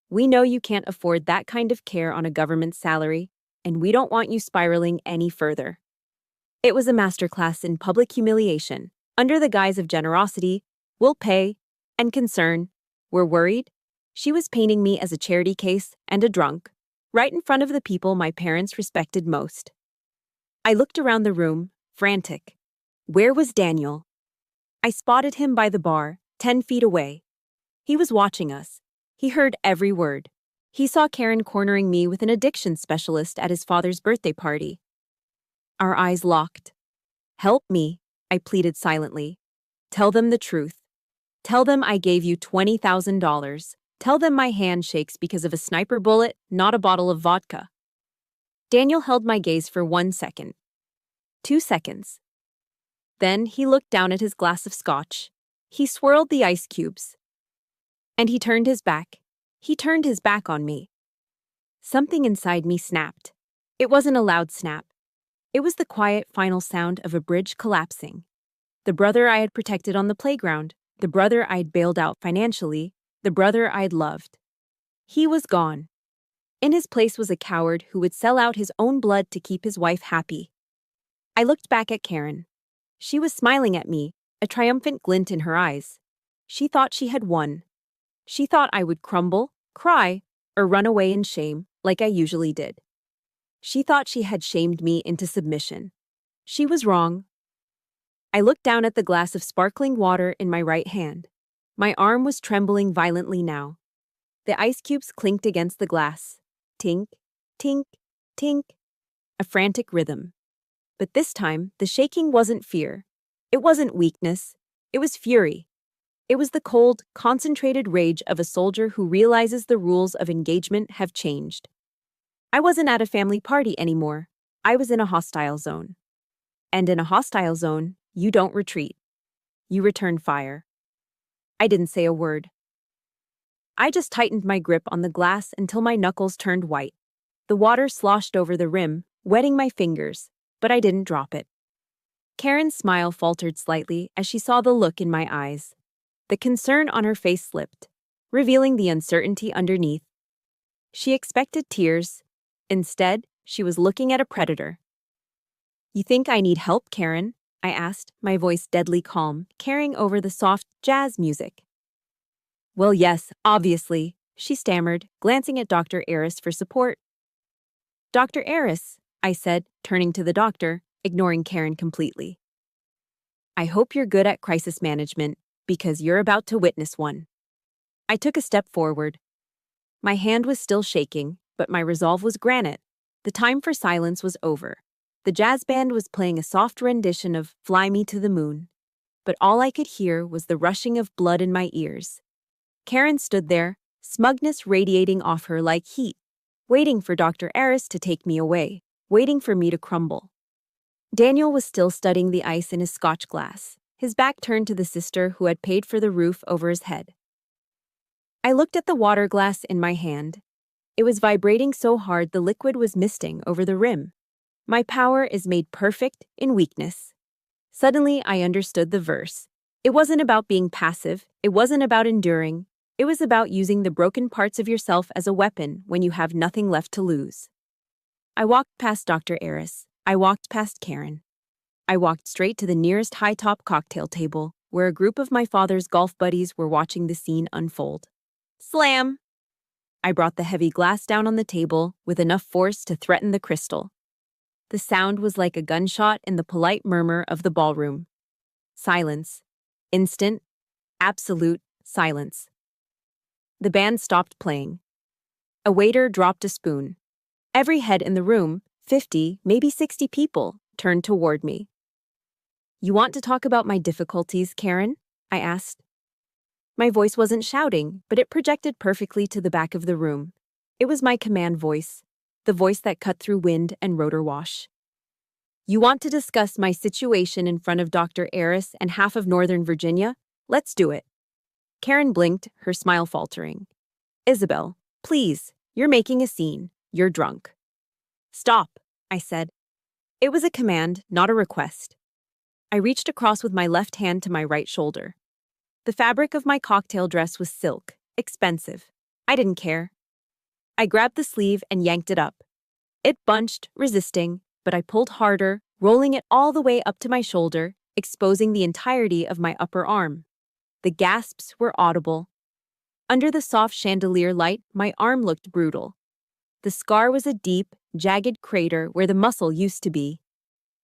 We know you can't afford that kind of care on a government salary, and we don't want you spiraling any further. It was a masterclass in public humiliation. Under the guise of generosity, we'll pay, and concern, we're worried. She was painting me as a charity case and a drunk, right in front of the people my parents respected most. I looked around the room, frantic. Where was Daniel? I spotted him by the bar, 10 feet away. He was watching us. He heard every word. He saw Karen cornering me with an addiction specialist at his father's birthday party. Our eyes locked. Help me, I pleaded silently. Tell them the truth. Tell them I gave you $20,000. Tell them my hand shakes because of a sniper bullet, not a bottle of vodka. Daniel held my gaze for 1 second. 2 seconds. Then he looked down at his glass of scotch. He swirled the ice cubes. And he turned his back. He turned his back on me. Something inside me snapped. It wasn't a loud snap. It was the quiet final sound of a bridge collapsing. The brother I had protected on the playground, the brother I'd bailed out financially, the brother I'd loved. He was gone. In his place was a coward who would sell out his own blood to keep his wife happy. I looked back at Karen. She was smiling at me, a triumphant glint in her eyes. She thought she had won. She thought I would crumble, cry, or run away in shame, like I usually did. She thought she had shamed me into submission. She was wrong. I looked down at the glass of sparkling water in my right hand. My arm was trembling violently now. The ice cubes clinked against the glass. Tink, tink, tink. A frantic rhythm. But this time, the shaking wasn't fear. It wasn't weakness. It was fury. It was the cold, concentrated rage of a soldier who realizes the rules of engagement have changed. I wasn't at a family party anymore. I was in a hostile zone. And in a hostile zone, you don't retreat. You return fire. I didn't say a word. I just tightened my grip on the glass until my knuckles turned white. The water sloshed over the rim, wetting my fingers, but I didn't drop it. Karen's smile faltered slightly as she saw the look in my eyes. The concern on her face slipped, revealing the uncertainty underneath. She expected tears. Instead, she was looking at a predator. You think I need help, Karen? I asked, my voice deadly calm, carrying over the soft jazz music. Well, yes, obviously, she stammered, glancing at Dr. Aris for support. Dr. Aris, I said, turning to the doctor, ignoring Karen completely. I hope you're good at crisis management, because you're about to witness one. I took a step forward. My hand was still shaking, but my resolve was granite. The time for silence was over. The jazz band was playing a soft rendition of Fly Me to the Moon, but all I could hear was the rushing of blood in my ears. Karen stood there, smugness radiating off her like heat, waiting for Dr. Aris to take me away, waiting for me to crumble. Daniel was still studying the ice in his scotch glass, his back turned to the sister who had paid for the roof over his head. I looked at the water glass in my hand. It was vibrating so hard the liquid was misting over the rim. My power is made perfect in weakness. Suddenly, I understood the verse. It wasn't about being passive. It wasn't about enduring. It was about using the broken parts of yourself as a weapon when you have nothing left to lose. I walked past Dr. Eris. I walked past Karen. I walked straight to the nearest high-top cocktail table, where a group of my father's golf buddies were watching the scene unfold. Slam! I brought the heavy glass down on the table with enough force to threaten the crystal. The sound was like a gunshot in the polite murmur of the ballroom. Silence. Instant, absolute silence. The band stopped playing. A waiter dropped a spoon. Every head in the room, 50, maybe 60 people, turned toward me. You want to talk about my difficulties, Karen? I asked. My voice wasn't shouting, but it projected perfectly to the back of the room. It was my command voice, the voice that cut through wind and rotor wash. You want to discuss my situation in front of Dr. Eris and half of Northern Virginia? Let's do it. Karen blinked, her smile faltering. Isabel, please, you're making a scene. You're drunk. Stop, I said. It was a command, not a request. I reached across with my left hand to my right shoulder. The fabric of my cocktail dress was silk, expensive. I didn't care. I grabbed the sleeve and yanked it up. It bunched, resisting, but I pulled harder, rolling it all the way up to my shoulder, exposing the entirety of my upper arm. The gasps were audible. Under the soft chandelier light, my arm looked brutal. The scar was a deep, jagged crater where the muscle used to be.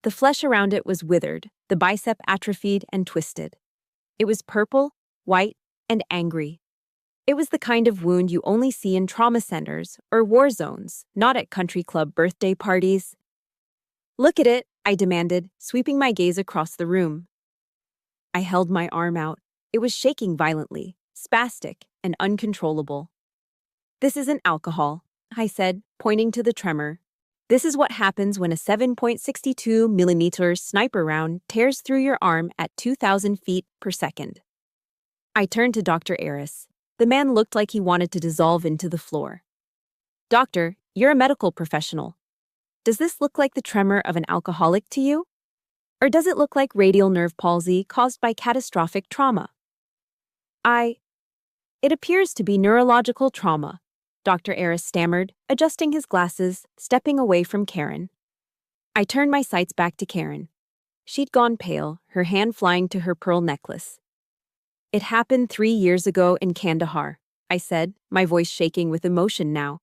The flesh around it was withered, the bicep atrophied and twisted. It was purple, white, and angry. It was the kind of wound you only see in trauma centers or war zones, not at country club birthday parties. Look at it, I demanded, sweeping my gaze across the room. I held my arm out. It was shaking violently, spastic, and uncontrollable. This isn't alcohol, I said, pointing to the tremor. This is what happens when a 7.62 millimeter sniper round tears through your arm at 2,000 feet per second. I turned to Dr. Eris. The man looked like he wanted to dissolve into the floor. Doctor, you're a medical professional. Does this look like the tremor of an alcoholic to you? Or does it look like radial nerve palsy caused by catastrophic trauma? It appears to be neurological trauma, Dr. Eris stammered, adjusting his glasses, stepping away from Karen. I turned my sights back to Karen. She'd gone pale, her hand flying to her pearl necklace. It happened 3 years ago in Kandahar, I said, my voice shaking with emotion now.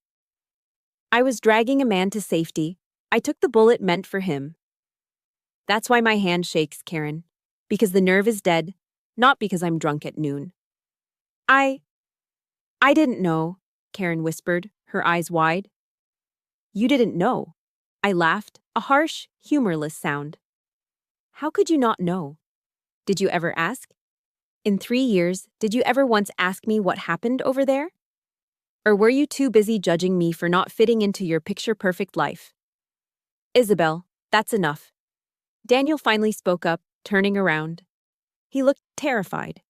I was dragging a man to safety. I took the bullet meant for him. That's why my hand shakes, Karen. Because the nerve is dead, not because I'm drunk at noon. I didn't know, Karen whispered, her eyes wide. You didn't know. I laughed, a harsh, humorless sound. How could you not know? Did you ever ask? In 3 years, did you ever once ask me what happened over there? Or were you too busy judging me for not fitting into your picture-perfect life? Isabel, that's enough. Daniel finally spoke up, turning around. He looked terrified.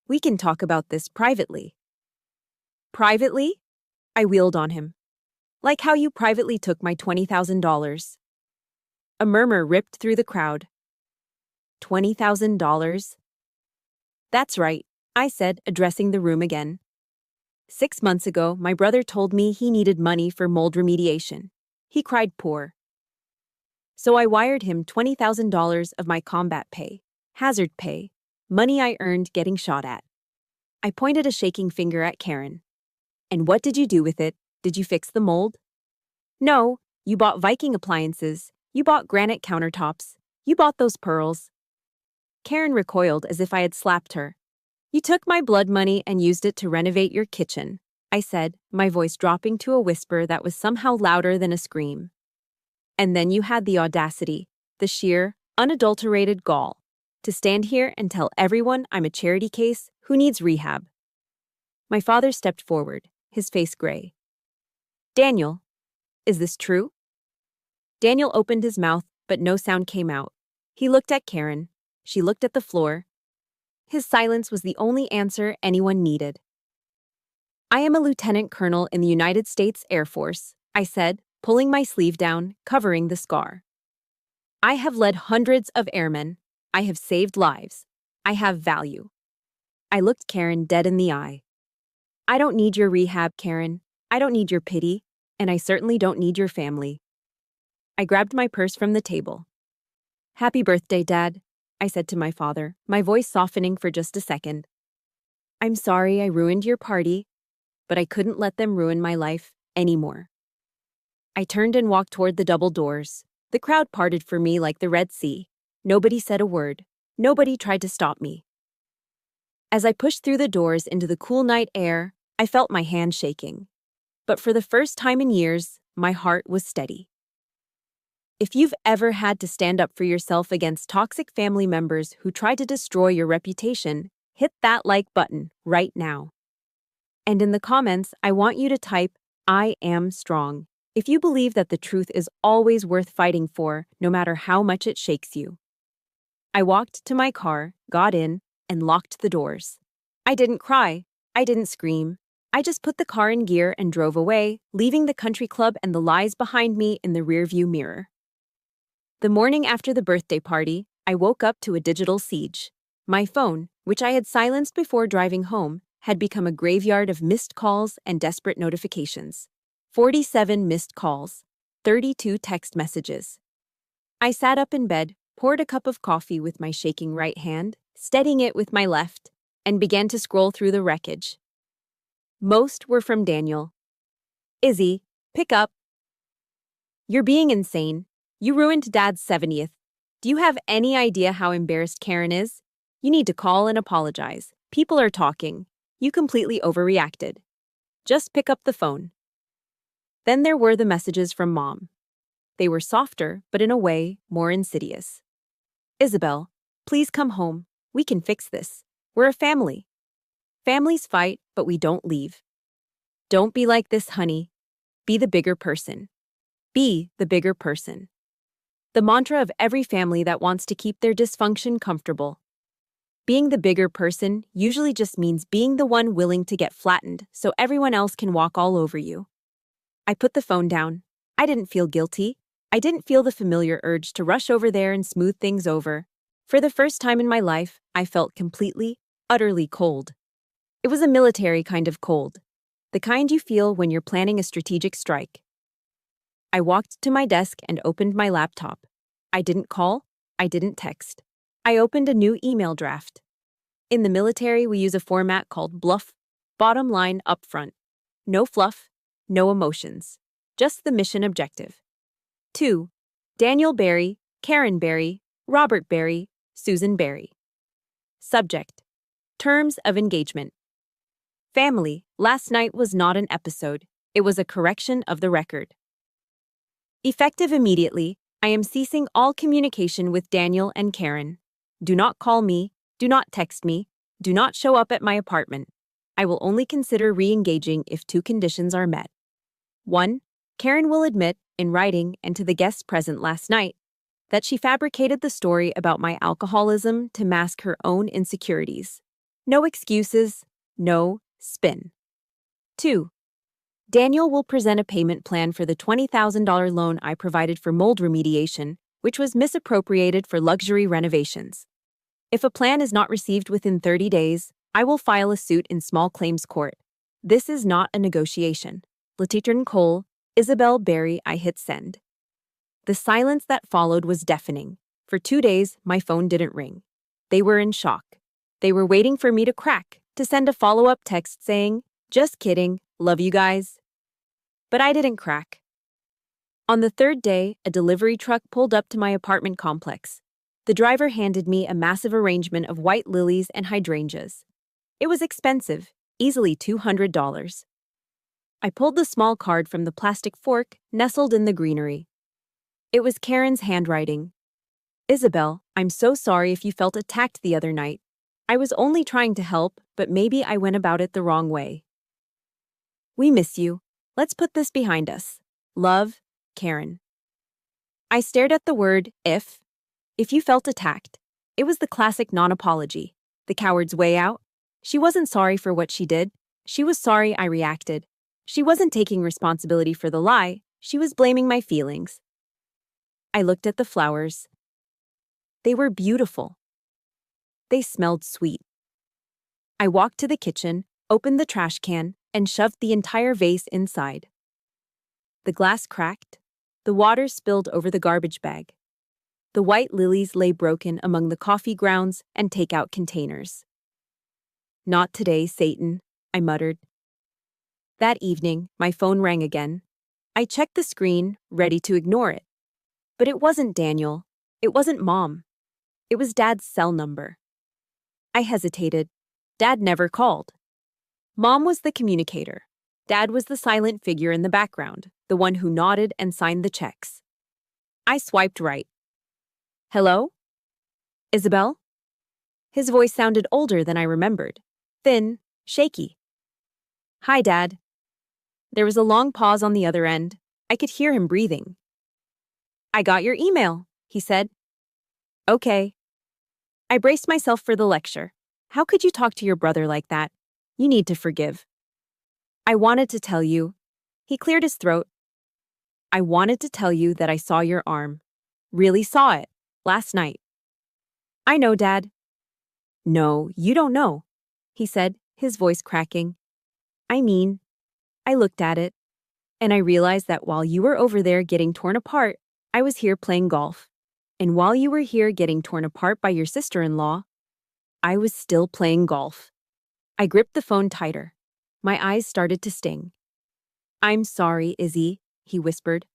We can talk about this privately. Privately? I wheeled on him. Like how you privately took my $20,000. A murmur ripped through the crowd. $20,000? That's right, I said, addressing the room again. 6 months ago, my brother told me he needed money for mold remediation. He cried poor. So I wired him $20,000 of my combat pay, hazard pay, money I earned getting shot at. I pointed a shaking finger at Karen. And what did you do with it? Did you fix the mold? No, you bought Viking appliances. You bought granite countertops. You bought those pearls. Karen recoiled as if I had slapped her. You took my blood money and used it to renovate your kitchen, I said, my voice dropping to a whisper that was somehow louder than a scream. And then you had the audacity, the sheer, unadulterated gall, to stand here and tell everyone I'm a charity case who needs rehab. My father stepped forward, his face gray. Daniel, is this true? Daniel opened his mouth, but no sound came out. He looked at Karen. She looked at the floor. His silence was the only answer anyone needed. I am a lieutenant colonel in the United States Air Force, I said, pulling my sleeve down, covering the scar. I have led hundreds of airmen. I have saved lives. I have value. I looked Karen dead in the eye. I don't need your rehab, Karen. I don't need your pity, and I certainly don't need your family. I grabbed my purse from the table. Happy birthday, Dad, I said to my father, my voice softening for just a second. I'm sorry I ruined your party, but I couldn't let them ruin my life anymore. I turned and walked toward the double doors. The crowd parted for me like the Red Sea. Nobody said a word. Nobody tried to stop me. As I pushed through the doors into the cool night air, I felt my hand shaking. But for the first time in years, my heart was steady. If you've ever had to stand up for yourself against toxic family members who try to destroy your reputation, hit that like button right now. And in the comments, I want you to type, I am strong, if you believe that the truth is always worth fighting for, no matter how much it shakes you. I walked to my car, got in, and locked the doors. I didn't cry. I didn't scream. I just put the car in gear and drove away, leaving the country club and the lies behind me in the rearview mirror. The morning after the birthday party, I woke up to a digital siege. My phone, which I had silenced before driving home, had become a graveyard of missed calls and desperate notifications. 47 missed calls, 32 text messages. I sat up in bed, poured a cup of coffee with my shaking right hand, steadying it with my left, and began to scroll through the wreckage. Most were from Daniel. Izzy, pick up. You're being insane. You ruined Dad's 70th. Do you have any idea how embarrassed Karen is? You need to call and apologize. People are talking. You completely overreacted. Just pick up the phone. Then there were the messages from Mom. They were softer, but in a way, more insidious. Isabel, please come home. We can fix this. We're a family. Families fight, but we don't leave. Don't be like this, honey. Be the bigger person. Be the bigger person. The mantra of every family that wants to keep their dysfunction comfortable. Being the bigger person usually just means being the one willing to get flattened so everyone else can walk all over you. I put the phone down. I didn't feel guilty. I didn't feel the familiar urge to rush over there and smooth things over. For the first time in my life, I felt completely, utterly cold. It was a military kind of cold. The kind you feel when you're planning a strategic strike. I walked to my desk and opened my laptop. I didn't call. I didn't text. I opened a new email draft. In the military, we use a format called BLUF, bottom line up front. No fluff, no emotions. Just the mission objective. 2. Daniel Barry, Karen Barry, Robert Barry, Susan Barry. Subject. Terms of engagement. Family, last night was not an episode. It was a correction of the record. Effective immediately, I am ceasing all communication with Daniel and Karen. Do not call me, do not text me, do not show up at my apartment. I will only consider re-engaging if 2 conditions are met. 1. Karen will admit, in writing and to the guests present last night, that she fabricated the story about my alcoholism to mask her own insecurities. No excuses, no spin. 2. Daniel will present a payment plan for the $20,000 loan I provided for mold remediation, which was misappropriated for luxury renovations. If a plan is not received within 30 days, I will file a suit in small claims court. This is not a negotiation. Lieutenant Cole, Isabel Barry. I hit send. The silence that followed was deafening. For 2 days, my phone didn't ring. They were in shock. They were waiting for me to crack, to send a follow-up text saying, "Just kidding, love you guys." But I didn't crack. On the 3rd day, a delivery truck pulled up to my apartment complex. The driver handed me a massive arrangement of white lilies and hydrangeas. It was expensive, easily $200. I pulled the small card from the plastic fork nestled in the greenery. It was Karen's handwriting. "Isabel, I'm so sorry if you felt attacked the other night. I was only trying to help, but maybe I went about it the wrong way. We miss you. Let's put this behind us. Love, Karen." I stared at the word if. If you felt attacked, It was the classic non-apology, the coward's way out. She wasn't sorry for what she did. She was sorry I reacted. She wasn't taking responsibility for the lie. She was blaming my feelings. I looked at the flowers. They were beautiful. They smelled sweet. I walked to the kitchen, opened the trash can, and shoved the entire vase inside. The glass cracked. The water spilled over the garbage bag. The white lilies lay broken among the coffee grounds and takeout containers. "Not today, Satan," I muttered. That evening, my phone rang again. I checked the screen, ready to ignore it. But it wasn't Daniel. It wasn't Mom. It was Dad's cell number. I hesitated. Dad never called. Mom was the communicator. Dad was the silent figure in the background, the one who nodded and signed the checks. I swiped right. "Hello? Isabel?" His voice sounded older than I remembered. Thin, shaky. "Hi, Dad." There was a long pause on the other end. I could hear him breathing. "I got your email," he said. "Okay." I braced myself for the lecture. "How could you talk to your brother like that? You need to forgive." "I wanted to tell you." He cleared his throat. "I wanted to tell you that I saw your arm. Really saw it. Last night." "I know, Dad." "No, you don't know," he said, his voice cracking. "I mean, I looked at it, and I realized that while you were over there getting torn apart, I was here playing golf. And while you were here getting torn apart by your sister-in-law, I was still playing golf." I gripped the phone tighter. My eyes started to sting. "I'm sorry, Izzy," he whispered.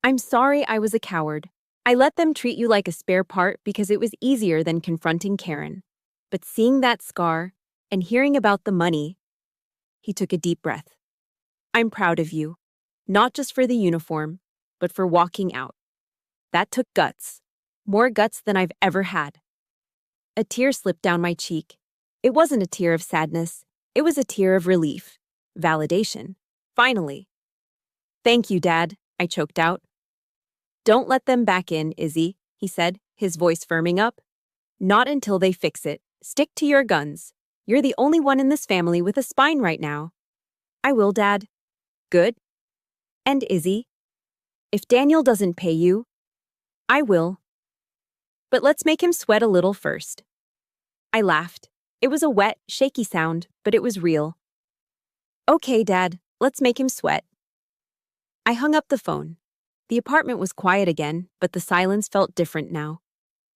"I'm sorry I was a coward. I let them treat you like a spare part because it was easier than confronting Karen. But seeing that scar and hearing about the money..." He took a deep breath. "I'm proud of you, not just for the uniform, but for walking out. That took guts, more guts than I've ever had." A tear slipped down my cheek. It wasn't a tear of sadness. It was a tear of relief, validation. Finally. "Thank you, Dad," I choked out. "Don't let them back in, Izzy," he said, his voice firming up. "Not until they fix it. Stick to your guns. You're the only one in this family with a spine right now." "I will, Dad." "Good." "And Izzy, if Daniel doesn't pay you, I will. But let's make him sweat a little first." I laughed. It was a wet, shaky sound, but it was real. "Okay, Dad, let's make him sweat." I hung up the phone. The apartment was quiet again, but the silence felt different now.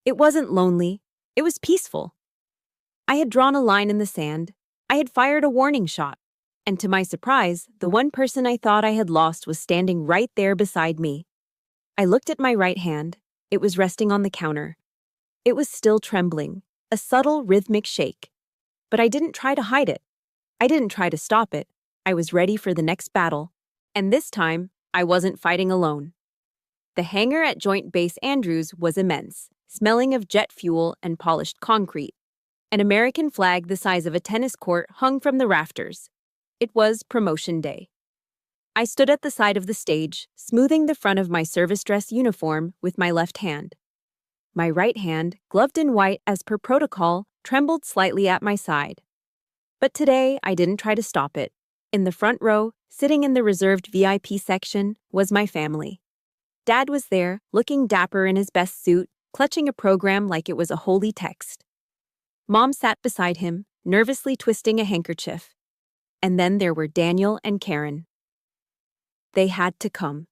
It wasn't lonely. It was peaceful. I had drawn a line in the sand. I had fired a warning shot. And to my surprise, the one person I thought I had lost was standing right there beside me. I looked at my right hand. It was resting on the counter. It was still trembling, a subtle rhythmic shake. But I didn't try to hide it. I didn't try to stop it. I was ready for the next battle. And this time, I wasn't fighting alone. The hangar at Joint Base Andrews was immense, smelling of jet fuel and polished concrete. An American flag the size of a tennis court hung from the rafters. It was promotion day. I stood at the side of the stage, smoothing the front of my service dress uniform with my left hand. My right hand, gloved in white as per protocol, trembled slightly at my side. But today, I didn't try to stop it. In the front row, sitting in the reserved VIP section, was my family. Dad was there, looking dapper in his best suit, clutching a program like it was a holy text. Mom sat beside him, nervously twisting a handkerchief. And then there were Daniel and Karen. They had to come.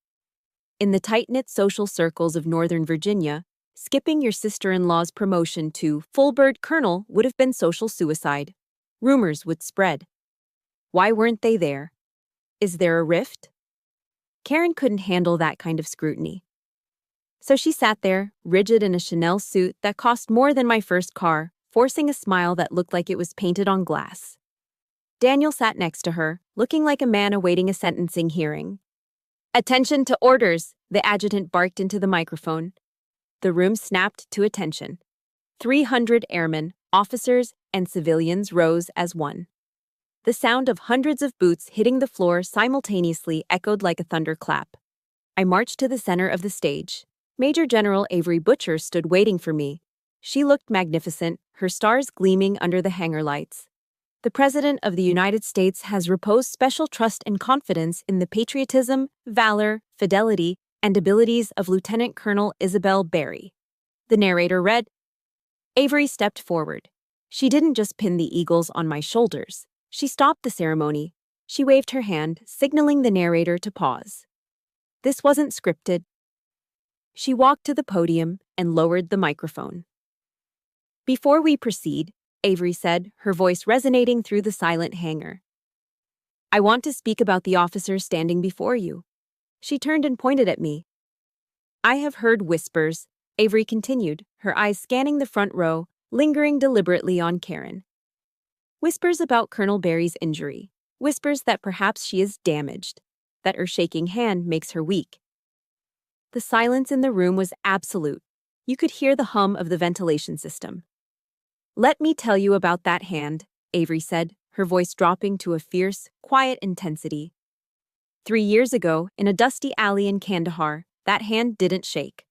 In the tight-knit social circles of Northern Virginia, skipping your sister-in-law's promotion to full-bird colonel would have been social suicide. Rumors would spread. Why weren't they there? Is there a rift? Karen couldn't handle that kind of scrutiny. So she sat there, rigid in a Chanel suit that cost more than my first car, forcing a smile that looked like it was painted on glass. Daniel sat next to her, looking like a man awaiting a sentencing hearing. "Attention to orders," the adjutant barked into the microphone. The room snapped to attention. 300 airmen, officers, and civilians rose as one. The sound of hundreds of boots hitting the floor simultaneously echoed like a thunderclap. I marched to the center of the stage. Major General Avery Butcher stood waiting for me. She looked magnificent, her stars gleaming under the hangar lights. The President of the United States has reposed special trust and confidence in the patriotism, valor, fidelity, and abilities of Lieutenant Colonel Isabel Berry. The narrator read. Avery stepped forward. She didn't just pin the eagles on my shoulders. She stopped the ceremony. She waved her hand, signaling the narrator to pause. This wasn't scripted. She walked to the podium and lowered the microphone. Before we proceed, Avery said, her voice resonating through the silent hangar, I want to speak about the officer standing before you. She turned and pointed at me. I have heard whispers, Avery continued, her eyes scanning the front row, lingering deliberately on Karen. Whispers about Colonel Berry's injury. Whispers that perhaps she is damaged, that her shaking hand makes her weak. The silence in the room was absolute. You could hear the hum of the ventilation system. Let me tell you about that hand, Avery said, her voice dropping to a fierce, quiet intensity. 3 years ago, in a dusty alley in Kandahar, that hand didn't shake.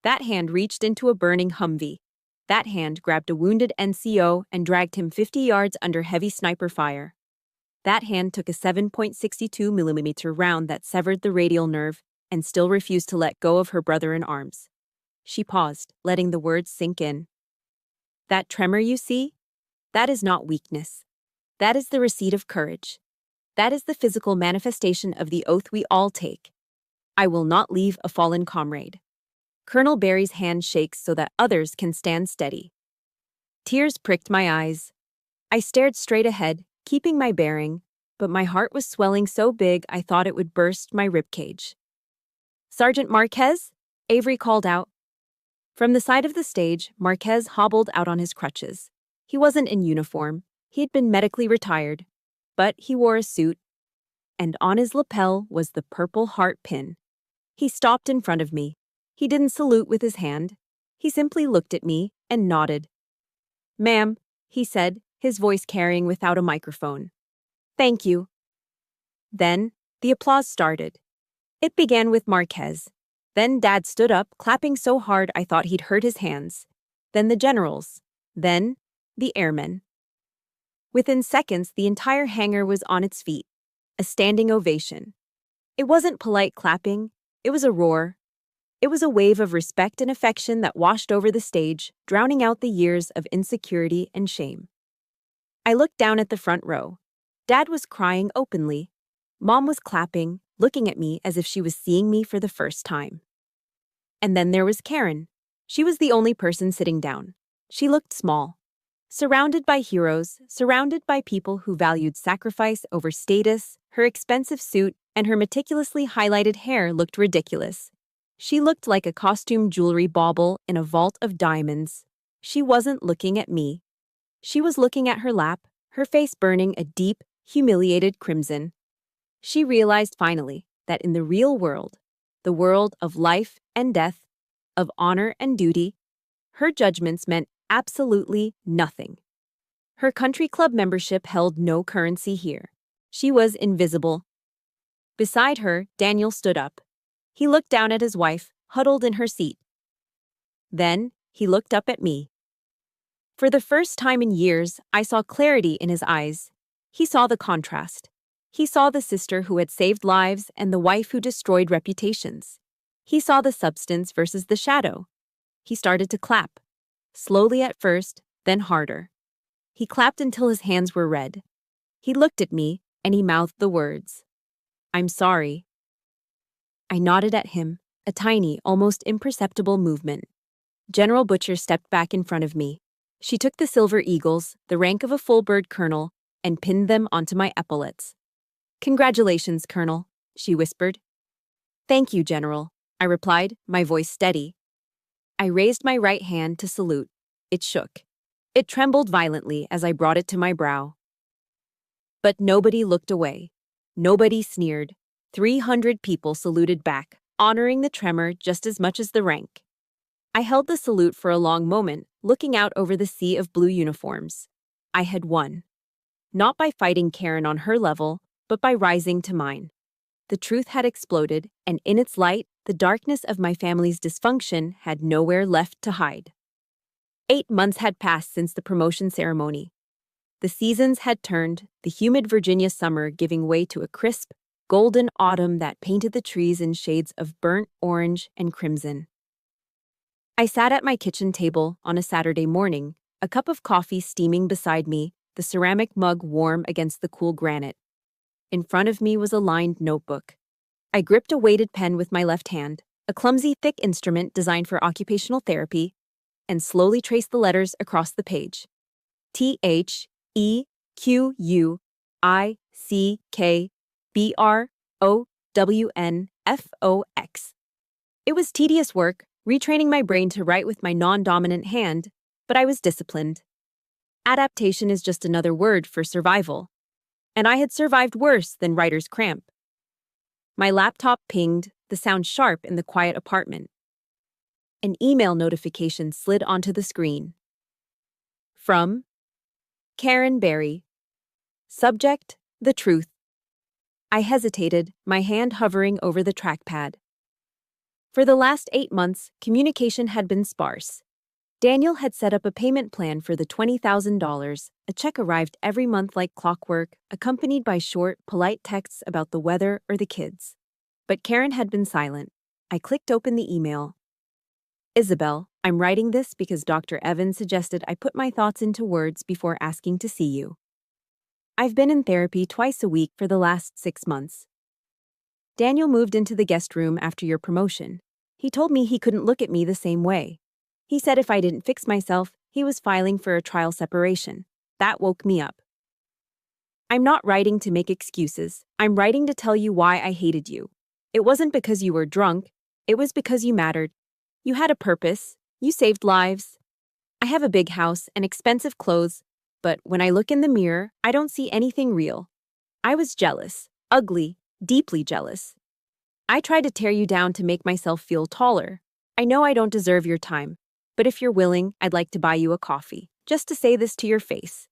That hand reached into a burning Humvee. That hand grabbed a wounded NCO and dragged him 50 yards under heavy sniper fire. That hand took a 7.62mm round that severed the radial nerve and still refused to let go of her brother in arms. She paused, letting the words sink in. That tremor you see? That is not weakness. That is the receipt of courage. That is the physical manifestation of the oath we all take. I will not leave a fallen comrade. Colonel Berry's hand shakes so that others can stand steady. Tears pricked my eyes. I stared straight ahead, keeping my bearing, but my heart was swelling so big I thought it would burst my ribcage. Sergeant Marquez? Avery called out. From the side of the stage, Marquez hobbled out on his crutches. He wasn't in uniform. He had been medically retired, but he wore a suit, and on his lapel was the Purple Heart pin. He stopped in front of me. He didn't salute with his hand. He simply looked at me and nodded. Ma'am, he said, his voice carrying without a microphone. Thank you. Then, the applause started. It began with Marquez. Then Dad stood up, clapping so hard I thought he'd hurt his hands. Then the generals. Then, the airmen. Within seconds, the entire hangar was on its feet. A standing ovation. It wasn't polite clapping. It was a roar. It was a wave of respect and affection that washed over the stage, drowning out the years of insecurity and shame. I looked down at the front row. Dad was crying openly. Mom was clapping, looking at me as if she was seeing me for the first time. And then there was Karen. She was the only person sitting down. She looked small. Surrounded by heroes, surrounded by people who valued sacrifice over status, her expensive suit and her meticulously highlighted hair looked ridiculous. She looked like a costume jewelry bauble in a vault of diamonds. She wasn't looking at me. She was looking at her lap, her face burning a deep, humiliated crimson. She realized finally that in the real world, the world of life and death, of honor and duty, her judgments meant absolutely nothing. Her country club membership held no currency here. She was invisible. Beside her, Daniel stood up. He looked down at his wife, huddled in her seat. Then, he looked up at me. For the first time in years, I saw clarity in his eyes. He saw the contrast. He saw the sister who had saved lives and the wife who destroyed reputations. He saw the substance versus the shadow. He started to clap. Slowly at first, then harder. He clapped until his hands were red. He looked at me, and he mouthed the words. I'm sorry. I nodded at him, a tiny, almost imperceptible movement. General Butcher stepped back in front of me. She took the silver eagles, the rank of a full bird colonel, and pinned them onto my epaulets. Congratulations, Colonel, she whispered. Thank you, General, I replied, my voice steady. I raised my right hand to salute. It shook. It trembled violently as I brought it to my brow. But nobody looked away. Nobody sneered. 300 people saluted back, honoring the tremor just as much as the rank. I held the salute for a long moment, looking out over the sea of blue uniforms. I had won. Not by fighting Karen on her level, but by rising to mine. The truth had exploded, and in its light, the darkness of my family's dysfunction had nowhere left to hide. 8 months had passed since the promotion ceremony. The seasons had turned, the humid Virginia summer giving way to a crisp, golden autumn that painted the trees in shades of burnt orange and crimson. I sat at my kitchen table on a Saturday morning, a cup of coffee steaming beside me, the ceramic mug warm against the cool granite. In front of me was a lined notebook. I gripped a weighted pen with my left hand, a clumsy, thick instrument designed for occupational therapy, and slowly traced the letters across the page. THEQUICKBROWNFOX. It was tedious work, retraining my brain to write with my non-dominant hand, but I was disciplined. Adaptation is just another word for survival. And I had survived worse than writer's cramp. My laptop pinged, the sound sharp in the quiet apartment. An email notification slid onto the screen. From Karen Barry. Subject, the truth. I hesitated, my hand hovering over the trackpad. For the last 8 months, communication had been sparse. Daniel had set up a payment plan for the $20,000. A check arrived every month like clockwork, accompanied by short, polite texts about the weather or the kids. But Karen had been silent. I clicked open the email. Isabel, I'm writing this because Dr. Evans suggested I put my thoughts into words before asking to see you. I've been in therapy twice a week for the last 6 months. Daniel moved into the guest room after your promotion. He told me he couldn't look at me the same way. He said if I didn't fix myself, he was filing for a trial separation. That woke me up. I'm not writing to make excuses. I'm writing to tell you why I hated you. It wasn't because you were drunk. It was because you mattered. You had a purpose. You saved lives. I have a big house and expensive clothes, but when I look in the mirror, I don't see anything real. I was jealous, ugly, deeply jealous. I tried to tear you down to make myself feel taller. I know I don't deserve your time, but if you're willing, I'd like to buy you a coffee, just to say this to your face.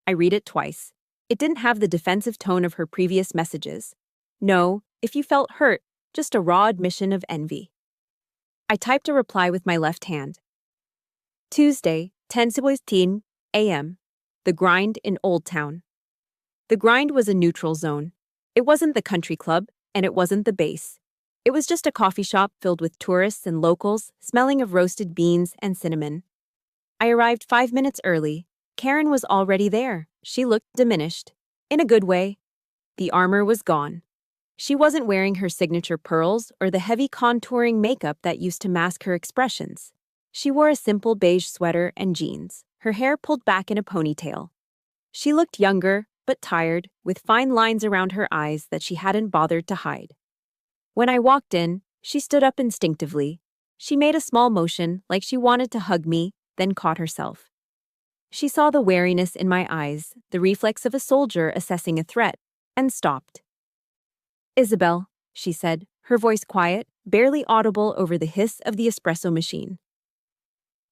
I read it twice. It didn't have the defensive tone of her previous messages. No, if you felt hurt, just a raw admission of envy. I typed a reply with my left hand. Tuesday, 10:17 a.m. The Grind in Old Town. The Grind was a neutral zone. It wasn't the country club, and it wasn't the base. It was just a coffee shop filled with tourists and locals, smelling of roasted beans and cinnamon. I arrived 5 minutes early. Karen was already there. She looked diminished. In a good way. The armor was gone. She wasn't wearing her signature pearls or the heavy contouring makeup that used to mask her expressions. She wore a simple beige sweater and jeans, her hair pulled back in a ponytail. She looked younger, but tired, with fine lines around her eyes that she hadn't bothered to hide. When I walked in, she stood up instinctively. She made a small motion, like she wanted to hug me, then caught herself. She saw the wariness in my eyes, the reflex of a soldier assessing a threat, and stopped. Isabel, she said, her voice quiet, barely audible over the hiss of the espresso machine.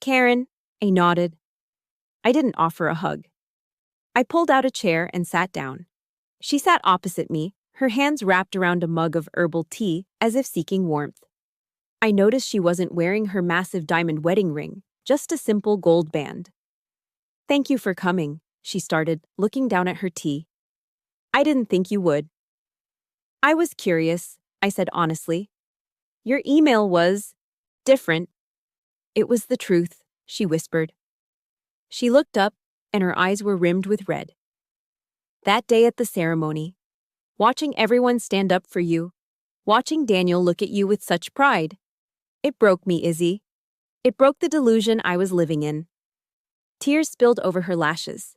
Karen, I nodded. I didn't offer a hug. I pulled out a chair and sat down. She sat opposite me, her hands wrapped around a mug of herbal tea as if seeking warmth. I noticed she wasn't wearing her massive diamond wedding ring, just a simple gold band. Thank you for coming, she started, looking down at her tea. I didn't think you would. I was curious, I said honestly. Your email was different. It was the truth, she whispered. She looked up, and her eyes were rimmed with red. That day at the ceremony, watching everyone stand up for you, watching Daniel look at you with such pride, it broke me, Izzy. It broke the delusion I was living in. Tears spilled over her lashes.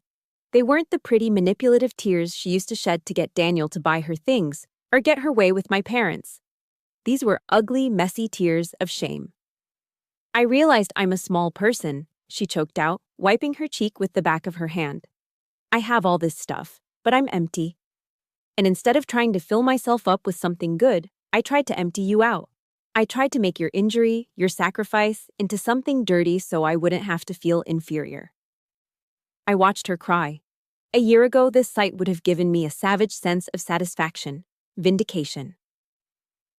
They weren't the pretty, manipulative tears she used to shed to get Daniel to buy her things or get her way with my parents. These were ugly, messy tears of shame. I realized I'm a small person, she choked out, wiping her cheek with the back of her hand. I have all this stuff, but I'm empty. And instead of trying to fill myself up with something good, I tried to empty you out. I tried to make your injury, your sacrifice, into something dirty so I wouldn't have to feel inferior. I watched her cry. A year ago, this sight would have given me a savage sense of satisfaction, vindication.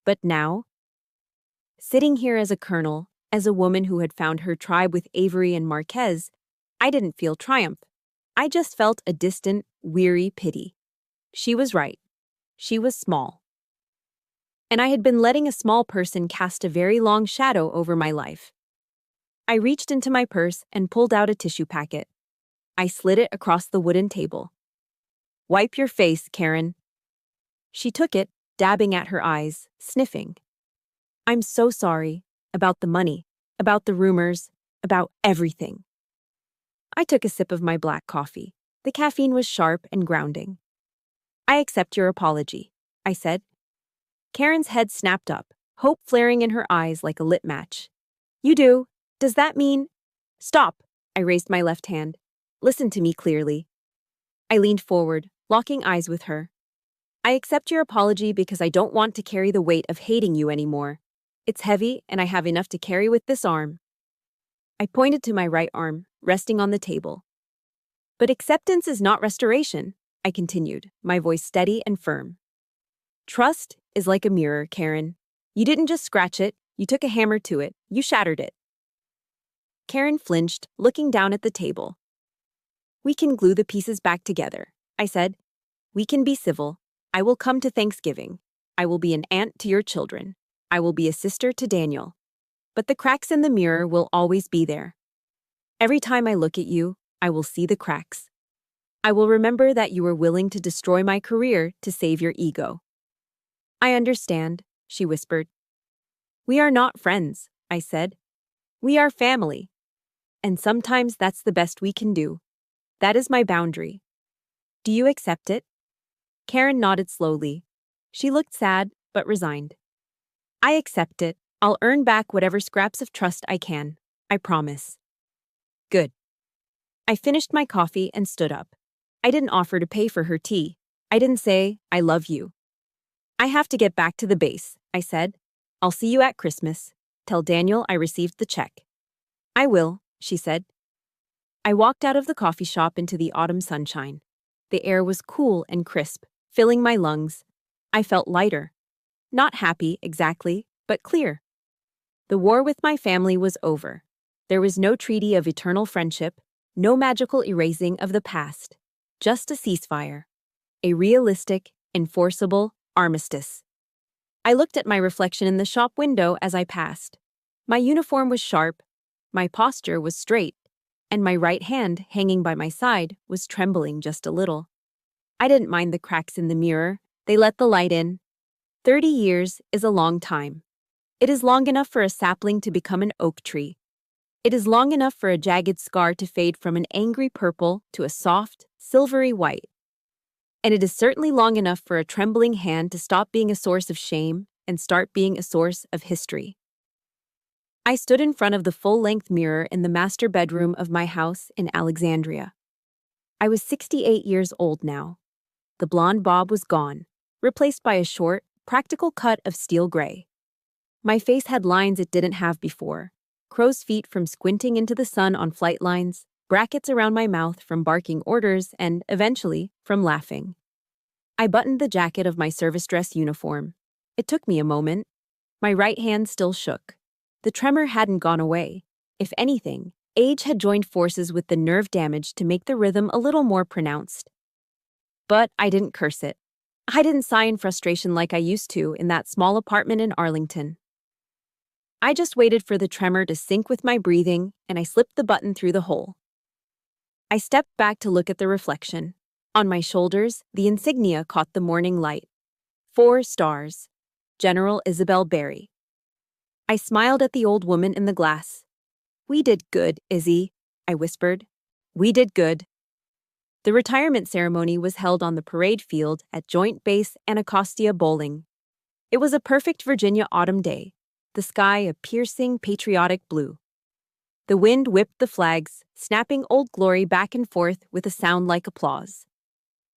But now, sitting here as a colonel, As a woman who had found her tribe with Avery and Marquez, I didn't feel triumph. I just felt a distant, weary pity. She was right. She was small. And I had been letting a small person cast a very long shadow over my life. I reached into my purse and pulled out a tissue packet. I slid it across the wooden table. "Wipe your face, Karen." She took it, dabbing at her eyes, sniffing. "I'm so sorry. About the money, about the rumors, about everything." I took a sip of my black coffee. The caffeine was sharp and grounding. "I accept your apology," I said. Karen's head snapped up, hope flaring in her eyes like a lit match. "You do? Does that mean—" "Stop," I raised my left hand. "Listen to me clearly." I leaned forward, locking eyes with her. "I accept your apology because I don't want to carry the weight of hating you anymore. It's heavy, and I have enough to carry with this arm." I pointed to my right arm, resting on the table. "But acceptance is not restoration," I continued, my voice steady and firm. "Trust is like a mirror, Karen. You didn't just scratch it, you took a hammer to it, you shattered it." Karen flinched, looking down at the table. "We can glue the pieces back together," I said. "We can be civil. I will come to Thanksgiving. I will be an aunt to your children. I will be a sister to Daniel. But the cracks in the mirror will always be there. Every time I look at you, I will see the cracks. I will remember that you were willing to destroy my career to save your ego." "I understand," she whispered. "We are not friends," I said. "We are family. And sometimes that's the best we can do. That is my boundary. Do you accept it?" Karen nodded slowly. She looked sad, but resigned. "I accept it. I'll earn back whatever scraps of trust I can. I promise." "Good." I finished my coffee and stood up. I didn't offer to pay for her tea. I didn't say, "I love you." "I have to get back to the base," I said. "I'll see you at Christmas. Tell Daniel I received the check." "I will," she said. I walked out of the coffee shop into the autumn sunshine. The air was cool and crisp, filling my lungs. I felt lighter. Not happy, exactly, but clear. The war with my family was over. There was no treaty of eternal friendship, no magical erasing of the past. Just a ceasefire. A realistic, enforceable armistice. I looked at my reflection in the shop window as I passed. My uniform was sharp, my posture was straight, and my right hand, hanging by my side, was trembling just a little. I didn't mind the cracks in the mirror. They let the light in. 30 years is a long time. It is long enough for a sapling to become an oak tree. It is long enough for a jagged scar to fade from an angry purple to a soft, silvery white. And it is certainly long enough for a trembling hand to stop being a source of shame and start being a source of history. I stood in front of the full-length mirror in the master bedroom of my house in Alexandria. I was 68 years old now. The blonde bob was gone, replaced by a short, practical cut of steel gray. My face had lines it didn't have before, crow's feet from squinting into the sun on flight lines, brackets around my mouth from barking orders, and, eventually, from laughing. I buttoned the jacket of my service dress uniform. It took me a moment. My right hand still shook. The tremor hadn't gone away. If anything, age had joined forces with the nerve damage to make the rhythm a little more pronounced. But I didn't curse it. I didn't sigh in frustration like I used to in that small apartment in Arlington. I just waited for the tremor to sync with my breathing, and I slipped the button through the hole. I stepped back to look at the reflection. On my shoulders, the insignia caught the morning light. 4 stars. General Isabel Berry. I smiled at the old woman in the glass. "We did good, Izzy," I whispered. "We did good." The retirement ceremony was held on the parade field at Joint Base Anacostia Bowling. It was a perfect Virginia autumn day, the sky a piercing, patriotic blue. The wind whipped the flags, snapping Old Glory back and forth with a sound like applause.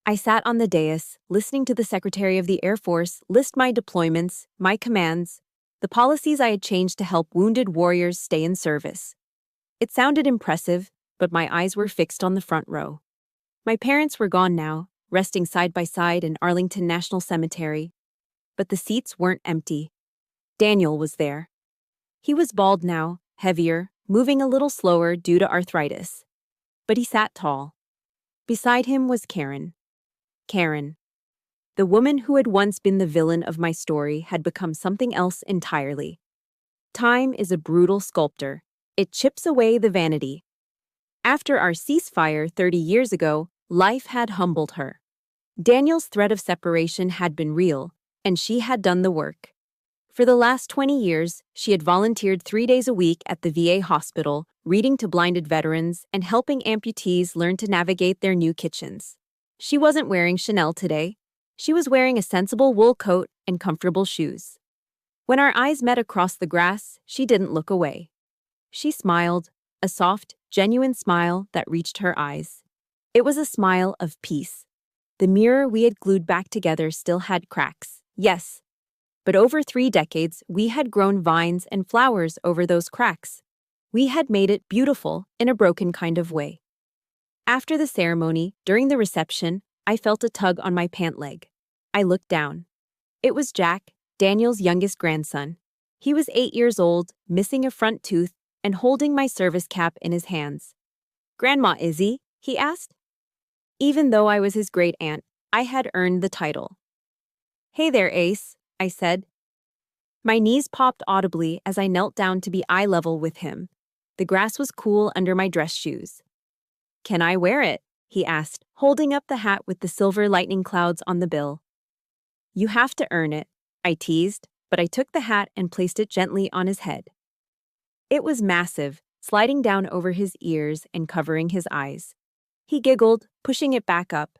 I sat on the dais, listening to the Secretary of the Air Force list my deployments, my commands, the policies I had changed to help wounded warriors stay in service. It sounded impressive, but my eyes were fixed on the front row. My parents were gone now, resting side by side in Arlington National Cemetery. But the seats weren't empty. Daniel was there. He was bald now, heavier, moving a little slower due to arthritis. But he sat tall. Beside him was Karen. Karen. The woman who had once been the villain of my story had become something else entirely. Time is a brutal sculptor. It chips away the vanity. After our ceasefire 30 years ago, life had humbled her. Daniel's threat of separation had been real, and she had done the work. For the last 20 years, she had volunteered 3 days a week at the VA hospital, reading to blinded veterans and helping amputees learn to navigate their new kitchens. She wasn't wearing Chanel today. She was wearing a sensible wool coat and comfortable shoes. When our eyes met across the grass, she didn't look away. She smiled, a soft, genuine smile that reached her eyes. It was a smile of peace. The mirror we had glued back together still had cracks, yes. But over 3 decades, we had grown vines and flowers over those cracks. We had made it beautiful in a broken kind of way. After the ceremony, during the reception, I felt a tug on my pant leg. I looked down. It was Jack, Daniel's youngest grandson. He was 8 years old, missing a front tooth, and holding my service cap in his hands. "Grandma Izzy?" he asked. Even though I was his great-aunt, I had earned the title. "Hey there, Ace," I said. My knees popped audibly as I knelt down to be eye level with him. The grass was cool under my dress shoes. "Can I wear it?" he asked, holding up the hat with the silver lightning clouds on the bill. "You have to earn it," I teased, but I took the hat and placed it gently on his head. It was massive, sliding down over his ears and covering his eyes. He giggled, pushing it back up.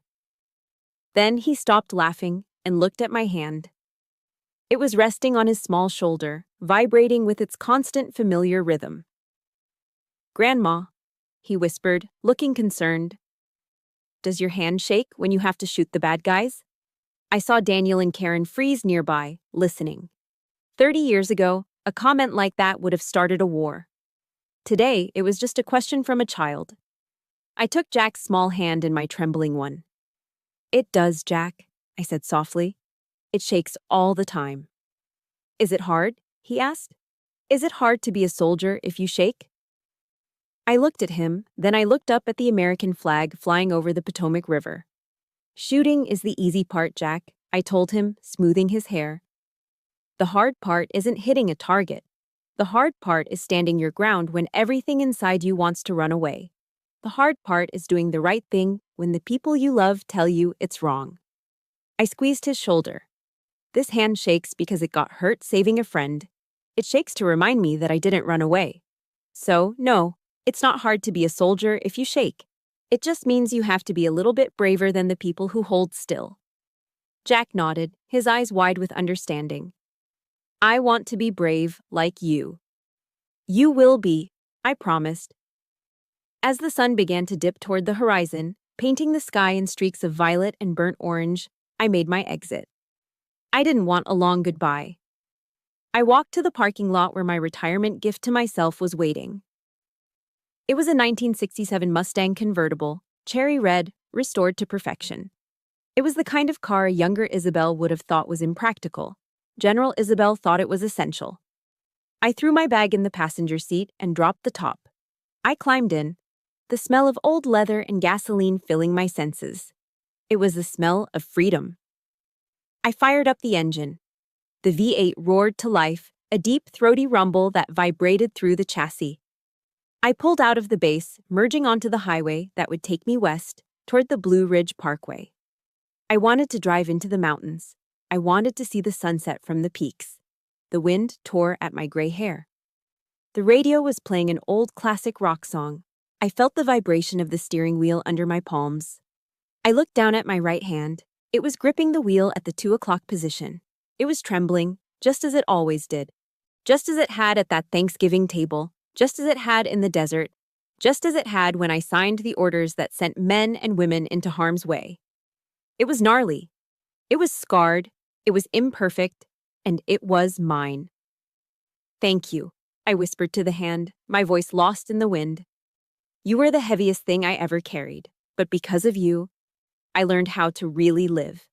Then he stopped laughing and looked at my hand. It was resting on his small shoulder, vibrating with its constant familiar rhythm. "Grandma," he whispered, looking concerned. "Does your hand shake when you have to shoot the bad guys?" I saw Daniel and Karen freeze nearby, listening. 30 years ago, a comment like that would have started a war. Today, it was just a question from a child. I took Jack's small hand in my trembling one. "It does, Jack," I said softly. "It shakes all the time." "Is it hard?" he asked. "Is it hard to be a soldier if you shake?" I looked at him, then I looked up at the American flag flying over the Potomac River. "Shooting is the easy part, Jack," I told him, smoothing his hair. "The hard part isn't hitting a target. The hard part is standing your ground when everything inside you wants to run away. The hard part is doing the right thing when the people you love tell you it's wrong." I squeezed his shoulder. "This hand shakes because it got hurt saving a friend. It shakes to remind me that I didn't run away. So, no, it's not hard to be a soldier if you shake. It just means you have to be a little bit braver than the people who hold still." Jack nodded, his eyes wide with understanding. "I want to be brave like you." "You will be," I promised. As the sun began to dip toward the horizon, painting the sky in streaks of violet and burnt orange, I made my exit. I didn't want a long goodbye. I walked to the parking lot where my retirement gift to myself was waiting. It was a 1967 Mustang convertible, cherry red, restored to perfection. It was the kind of car a younger Isabel would have thought was impractical. General Isabel thought it was essential. I threw my bag in the passenger seat and dropped the top. I climbed in, the smell of old leather and gasoline filling my senses. It was the smell of freedom. I fired up the engine. The V8 roared to life, a deep, throaty rumble that vibrated through the chassis. I pulled out of the base, merging onto the highway that would take me west, toward the Blue Ridge Parkway. I wanted to drive into the mountains. I wanted to see the sunset from the peaks. The wind tore at my gray hair. The radio was playing an old classic rock song. I felt the vibration of the steering wheel under my palms. I looked down at my right hand. It was gripping the wheel at the 2 o'clock position. It was trembling, just as it always did. Just as it had at that Thanksgiving table. Just as it had in the desert. Just as it had when I signed the orders that sent men and women into harm's way. It was gnarly. It was scarred. It was imperfect. And it was mine. "Thank you," I whispered to the hand, my voice lost in the wind. "You were the heaviest thing I ever carried. But because of you, I learned how to really live."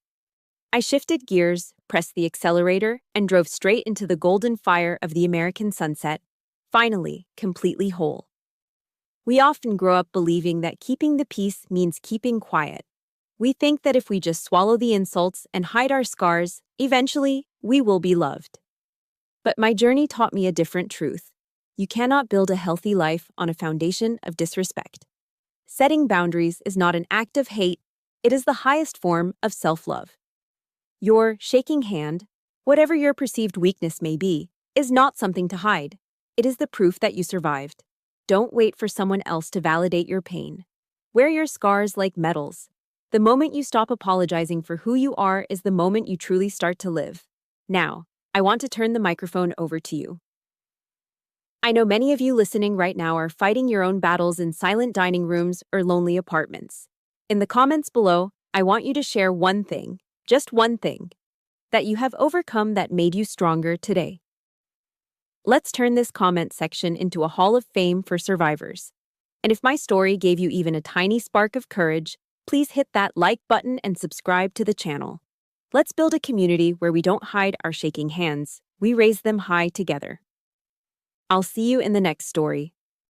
I shifted gears, pressed the accelerator, and drove straight into the golden fire of the American sunset. finally, completely whole. We often grow up believing that keeping the peace means keeping quiet. We think that if we just swallow the insults and hide our scars, eventually, we will be loved. But my journey taught me a different truth. You cannot build a healthy life on a foundation of disrespect. Setting boundaries is not an act of hate, it is the highest form of self-love. Your shaking hand, whatever your perceived weakness may be, is not something to hide. It is the proof that you survived. Don't wait for someone else to validate your pain. Wear your scars like medals. The moment you stop apologizing for who you are is the moment you truly start to live. Now, I want to turn the microphone over to you. I know many of you listening right now are fighting your own battles in silent dining rooms or lonely apartments. In the comments below, I want you to share one thing, just one thing, that you have overcome that made you stronger today. Let's turn this comment section into a hall of fame for survivors. And if my story gave you even a tiny spark of courage, please hit that like button and subscribe to the channel. Let's build a community where we don't hide our shaking hands, we raise them high together. I'll see you in the next story.